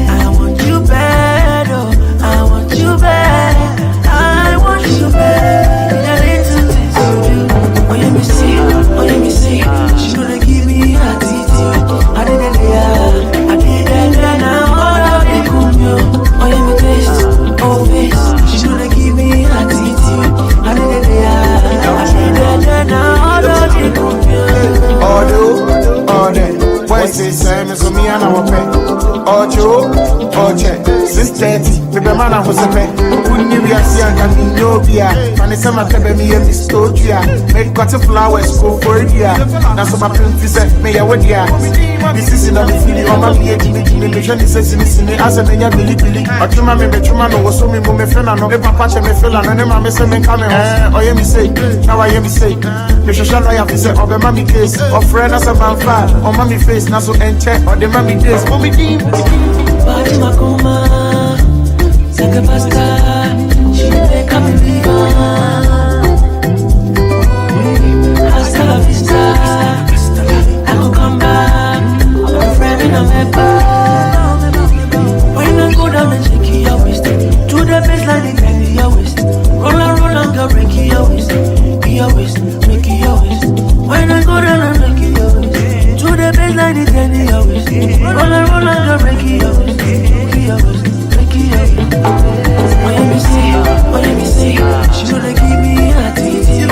I want you back. Oh, I want you back. I want you back. The little things you do. Oh, yeah, me see. Oh, yeah, me see. She gonna give me attitude. I did it, yeah. I did that, now all of the kumyo. Oh, yeah, me taste. Oh, face. She gonna give me attitude. I did it, yeah. I did that, now all of the kumyo. All day. Why say Simon, so me and our pet? Ocho, 6:30. The man was a pet. Wouldn't you be a young and no beer? And it's some of the baby and this story. Make cut of flowers, go for a year. That's what my prince said, may I would ya. This is in a feeling on my mission. Is in the answer, may I believe. Or to my member, was so many women, and no patch and me fell and then my message coming. Oh, yeah, me say, now I hear me say, the social I have to say, of the mommy case, of friend as a man fat, or mommy face, now so enter, or the mommy days, mommy team. Party Makoma, take a pasta, she make a believer. Hasta la vista, I will come back, I'm a friend in a member. When I go down and shake your waist, to the baseline and bend your waist. Roll and go break your waist, your waist, break your waist. When I go down and break your waist, to the baseline and bend your waist. Roll and go break your waist, break your waist, break your waist. When you see, she gonna give me a tease. I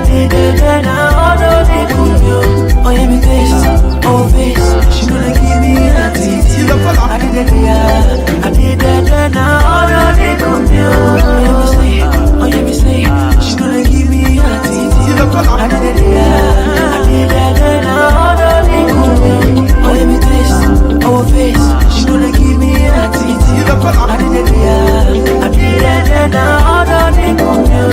did it, now all of the kumyo. Oh, yeah, me taste, oh, face. She gonna give me a tease. I did it, now all of the kumyo. Oh, yeah, me say, she gonna give me a tease. I did it, now all of the kumyo. Oh, yeah, me taste, oh, face. She gonna give me a tease. I did it, now all of the kumyo.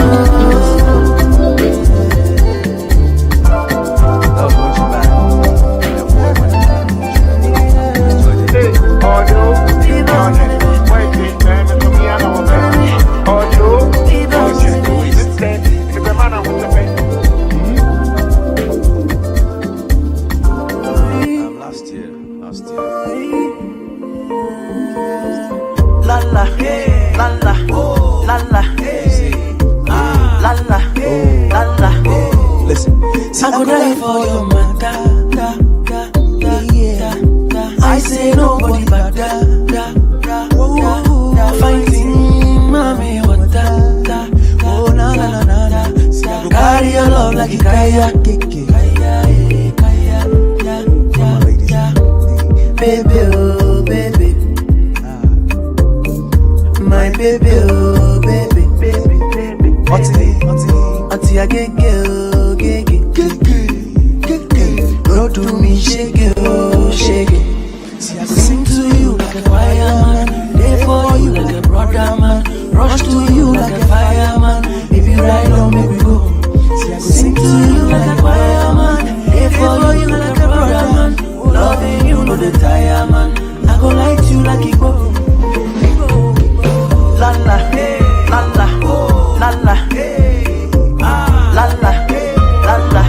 I go die for your mother, yeah. I say nobody but fighting, mommy, what oh, na. Carry your love like a kaya, baby, oh, baby. My baby, oh, baby. Auntie, I get don't do me shake it, oh, shake it. See, I sing to you like a fireman, there for you like a brother man, rush to you like a fireman. If you ride on, make we go. See, I sing to you like a fireman, there for you like a brother man, loving you know the tire man. I go light you like a go. La la, la la, la la, la la, la la.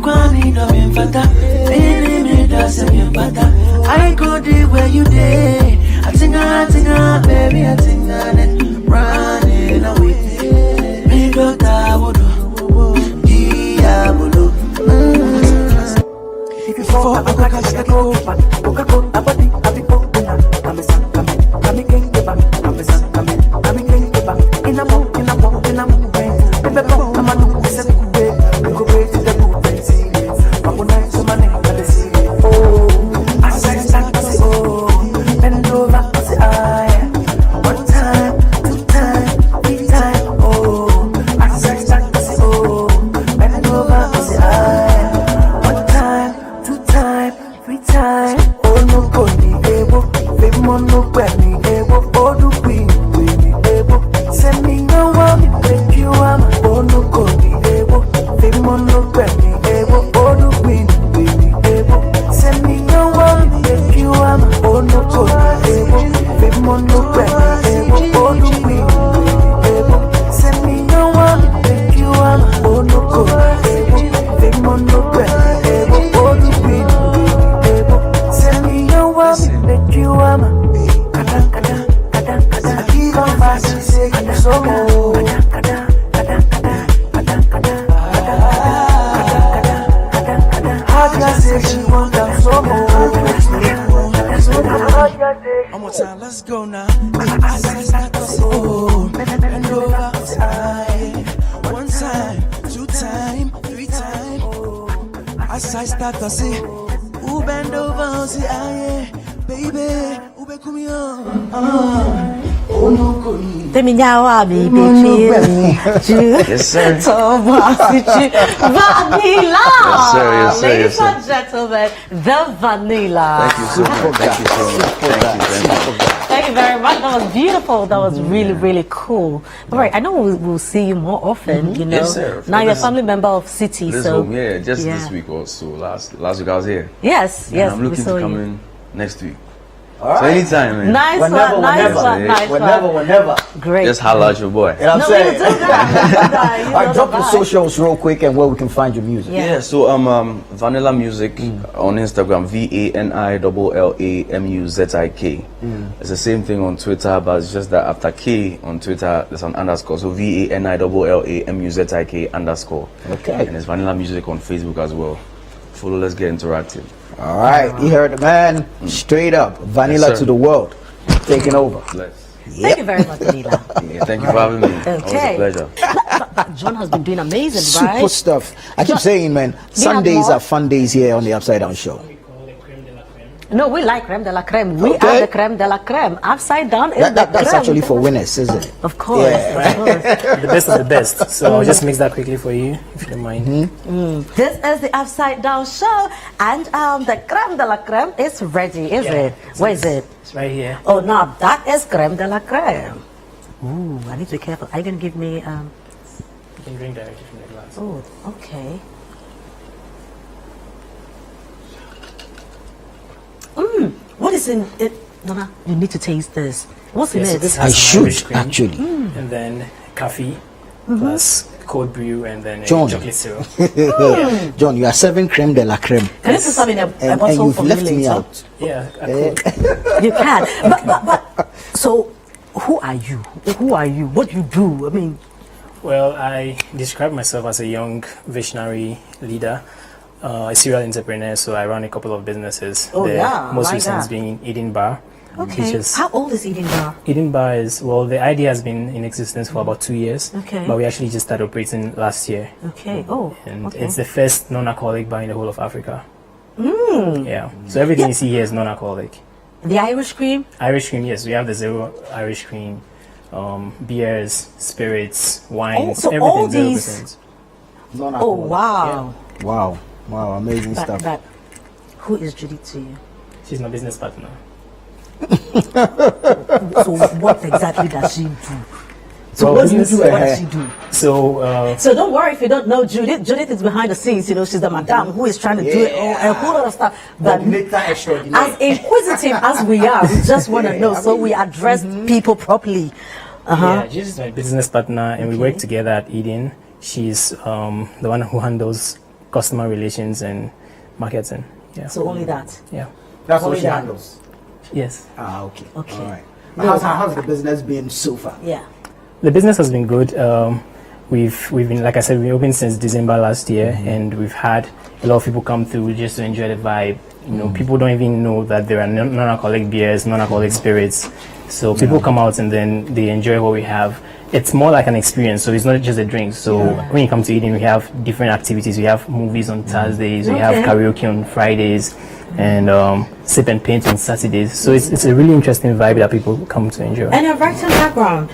Kwani no infata, baby me does me infata. I go there where you there. I think, baby, I think running away. Me do tawodo, diabolo. If you fall, I'm gonna get go. Coca-Cola, abadi, abiko, I'm coming, in a mo, baby, come on, it's a good way. We go back to the good things. I'm gonna so many of the sea. Oh, I say, oh, bend over, I say, one time, two time, three time. Oh, I say, oh, bend over, I say, one time, two time, three time. Oh, no, say she want them so more. One more time, let's go now. I start to oh, bend over, one time, 2 time, 3 time. As I start to say, who bend over, say baby, who be come here? Oh no, Teminyawa baby, yes sir. Vanilla. Yes sir, yes sir, Ladies yes sir. and gentlemen, the Vanilla. Thank you so much. Thank you so much. Thank you. Thank you very much. That was beautiful. That was really cool. All right, I know we'll see you more often. You know, Yes, sir. now you're a family member of City, This so home, just this week also. Last week I was here. yes, And I'm we looking saw to come you. in next week. All So right. anytime, man. Nice Whenever, one, nice whenever. one, nice one. Whenever. Great. Just holla at your boy. You know what I'm saying? We'll do that. You All know right, drop the your vibe. socials real quick and where we can find your music. Yeah. Yeah, so Vanilla Music on Instagram, VANILLAMUZIK. It's the same thing on Twitter, but it's just that after K on Twitter there's an underscore. So VANILLAMUZIK _. Okay. And it's Vanilla Music on Facebook as well. Follow, let's get interactive. All right, you heard the man. Straight up, Vanilla Yes, sir. to the world, taking over. Bless. Thank you very much, Vanilla. Yeah, thank you for having me. Always Okay. a pleasure. But John has been doing amazing, Super right? stuff. I keep saying, man, have Sundays more? are fun days here on the Upside Down Show. No, we like creme de la creme. We Okay. are the creme de la creme. Upside down is That's the creme. actually for winners, isn't it? Of course, Yeah. of course. The best of the best. So I'll just mix that quickly for you, if you don't mind. This is the Upside Down Show, and the creme de la creme is ready, is it? Where is it? It's right here. Oh, no, that is creme de la creme. Ooh, I need to be careful. Are you going to give me... You can drink directly from the glass. Oh, okay. What is in it? Nana, you need to taste this. What's in Yeah, so it? this I has some should, Irish cream, actually. and then coffee, plus cold brew, and then John. chocolate syrup. John, you are serving creme de la creme. Can you put some in a And bottle you've for me left me later? out. Yeah, I could. You can. But, so, who are you? Who are you? What do you do? I mean, Well, I describe myself as a young visionary leader, a serial entrepreneur. So I run a couple of businesses. Oh, The yeah, most like recent that. is being Eden Bar. okay. Which is How old is Eden Bar? Eden Bar is, well, the idea has been in existence for about 2 years. Okay. But we actually just started operating last year. Okay. Oh, And okay. it's the first non-alcoholic bar in the whole of Africa. Yeah. So everything you see here is non-alcoholic. The Irish cream? Irish cream, yes. We have the zero Irish cream, beers, spirits, wines, so everything. all 0%. these- Oh, wow. Wow. Wow, amazing stuff. But who is Judy to you? She's my business partner. So what exactly does she do? So Well, what do you business- do and what does she do? So, So don't worry if you don't know Judith. Judith is behind the scenes. You know, she's the madam who is trying to do it all, a whole lot of stuff. But as inquisitive as we are, we just want to know. So we address people properly. yeah, she's my business partner, and we work together at Eden. She's the one who handles customer relations and marketing. Yeah. So only that. Yeah. That's Only what she that. handles. Yes. Ah, okay. Okay. All right. How's the business been so far? Yeah. The business has been good. We've been, like I said, we've been open since December last year, and we've had a lot of people come through just to enjoy the vibe. You know, people don't even know that there are non-alcoholic beers, non-alcoholic spirits. So people come out and then they enjoy what we have. It's more like an experience, so it's not just a drink. So when you come to Eden, we have different activities. We have movies on Thursdays, we have karaoke on Fridays, and sip and paint on Saturdays. So it's a really interesting vibe that people come to enjoy. And your writing background?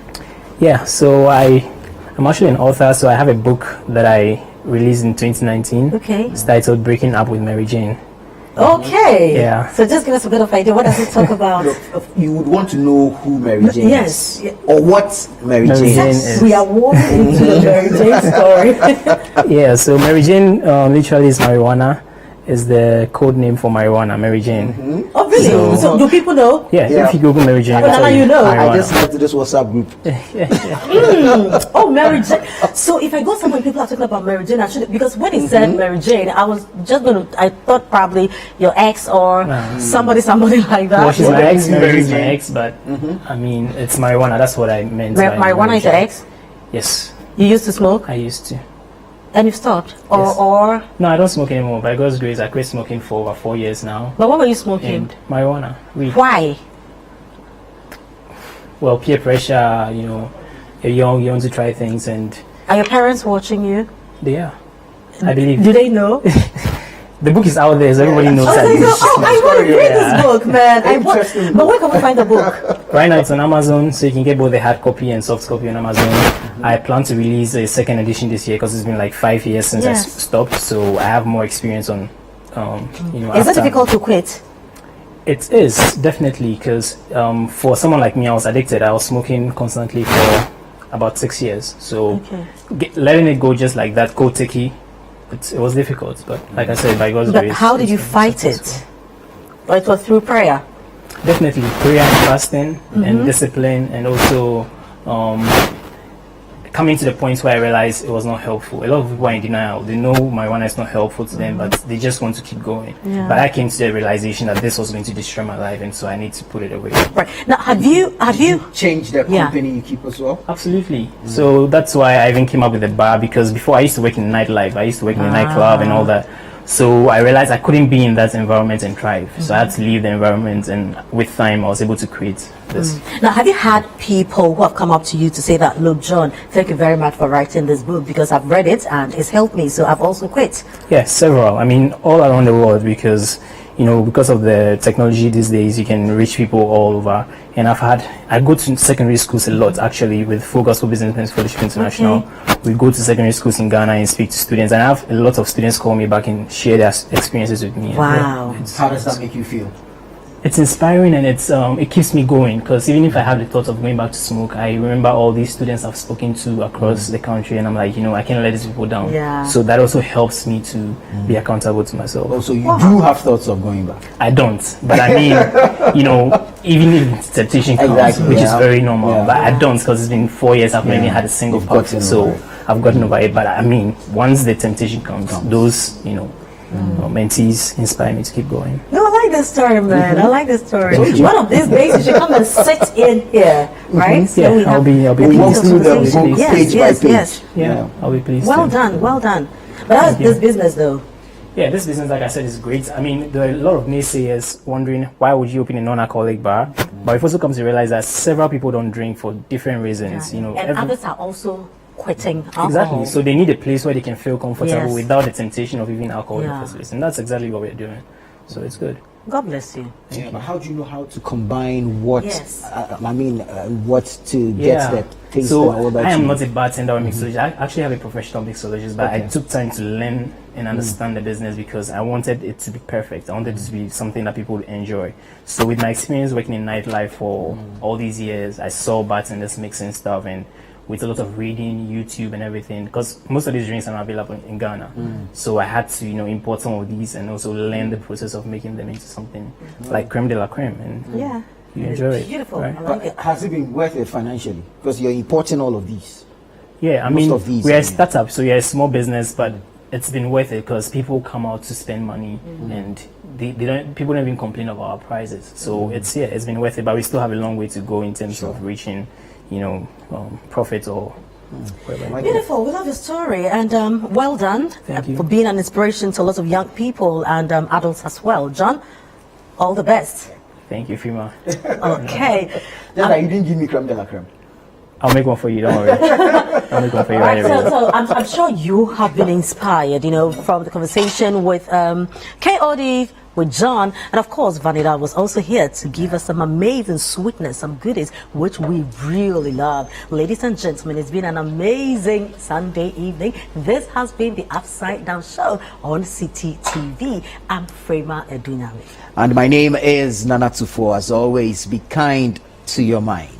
Yeah, so I'm actually an author, so I have a book that I released in 2019. Okay. It's titled Breaking Up with Mary Jane. Okay. Yeah. So just give us a bit of idea. What does it talk about? You would want to know who Mary Jane Yes. is. Or what Mary Jane is. We are walking into the Mary Jane story. Yeah, so Mary Jane literally is marijuana, is the code name for marijuana, Mary Jane. Oh, really? So do people know? Yeah, Yeah. if you Google Mary Jane, Well, it'll now tell you know. I marijuana. just left this WhatsApp group. Oh, Mary Jane. So if I go somewhere, people are talking about Mary Jane. I should, because when he said Mary Jane, I was just going to. I thought probably your ex or somebody like that. Well, she's my ex, Mary Mary is my Jane. ex, but I mean, it's marijuana. That's what I meant. by Marijuana Mary is your Jane. ex? Yes, You used to smoke? I used to. And you stopped? Or No, I don't smoke anymore. By God's grace, I quit smoking for over 4 years now. But what were you smoking? And marijuana. Weed. Why? Well, peer pressure, you know, you're young, you want to try things, and... Are your parents watching you? They are. I believe. Do they know? The book is out there, so everybody knows that. I want to read this book, man. But where can we find the book? Right now it's on Amazon, so you can get both the hard copy and soft copy on Amazon. I plan to release a second edition this year because it's been like 5 years since I stopped, so I have more experience on, you know. Is it difficult to quit? It is, definitely, because for someone like me, I was addicted. I was smoking constantly for about 6 years. So letting it go just like that, cold turkey, it was difficult. But like I said, by God's grace. But how did you fight it? Or it was through prayer? Definitely, prayer and fasting and discipline, and also coming to the point where I realized it was not helpful. A lot of people are in denial. They know marijuana is not helpful to them, but they just want to keep going. Yeah. But I came to the realization that this was going to destroy my life, and so I need to put it away. Right. Now, have you changed the company you keep as well? Absolutely. So that's why I even came up with the bar, because before I used to work in nightlife. I used to work in a nightclub and all that. So I realized I couldn't be in that environment and thrive. So I had to leave the environment, and with time I was able to create this. Now, have you had people who have come up to you to say that, look, John, thank you very much for writing this book because I've read it and it's helped me, so I've also quit? Yes, several. I mean, all around the world, because you know, because of the technology these days, you can reach people all over. And I go to secondary schools a lot, actually, with Full Gospel Business Fellowship International. We go to secondary schools in Ghana and speak to students. And I have a lot of students call me back and share their experiences with me. Wow. How does that make you feel? It's inspiring, and it keeps me going, because even if I have the thought of going back to smoke, I remember all these students I've spoken to across the country, and I'm like, you know, I can't let these people down. Yeah. So that also helps me to be accountable to myself. Also, you do have thoughts of going back? I don't, but I mean, you know, even if temptation comes, which is very normal, but I don't, because it's been 4 years, I've not even had a single puff, so I've gotten over it. But I mean, once the temptation comes, those, you know, mentees inspire me to keep going. No, I like this story, man. I like this story. One of these days, you should come and sit in here, right? So Yeah, I'll be walk through the book page by page. Yes. Yeah, I'll be pleased. Well done, well done. But how's this business, though? Yeah, this business, like I said, is great. I mean, there are a lot of naysayers wondering why would you open a non-alcoholic bar, but we've also come to realize that several people don't drink for different reasons. You know, and others are also quitting alcohol. Exactly. So they need a place where they can feel comfortable Yes. without the temptation of even alcohol in the first place, and that's exactly what we're doing. So it's good. God bless you. Yeah, but how do you know how to combine what? Yes. What to get that taste so and all that? I am not a bartender or mixologist. I actually have a professional mixologist, but I took time to learn and understand the business because I wanted it to be perfect. I wanted it to be something that people would enjoy. So with my experience working in nightlife for all these years, I saw bartenders mixing stuff, and with a lot of reading, YouTube and everything, because most of these drinks are not available in Ghana. So I had to, you know, import some of these and also learn the process of making them into something like creme de la creme, and you enjoy it. Beautiful. Right? I like it. Has it been worth it financially? Because you're importing all of these. Yeah, I Most mean, of these, we're I a mean. startup, so we're a small business, but it's been worth it because people come out to spend money, and people don't even complain about our prices. So it's been worth it, but we still have a long way to go in terms of reaching, you know, profit or whatever. Beautiful. We love your story, and well done Thank you. for being an inspiration to lots of young people and adults as well. John, all the best. Thank you, Fima. Okay. You didn't give me creme de la creme. I'll make one for you, don't worry. I'll make one for you All right, right away. so I'm sure you have been inspired, you know, from the conversation with KOD, with John, and of course Vanilla was also here to give us some amazing sweetness, some goodies, which we really love. Ladies and gentlemen, it's been an amazing Sunday evening. This has been the Upside Down Show on CTTV. I'm Frema Edunyami. And my name is Nana Tufo. As always, be kind to your mind.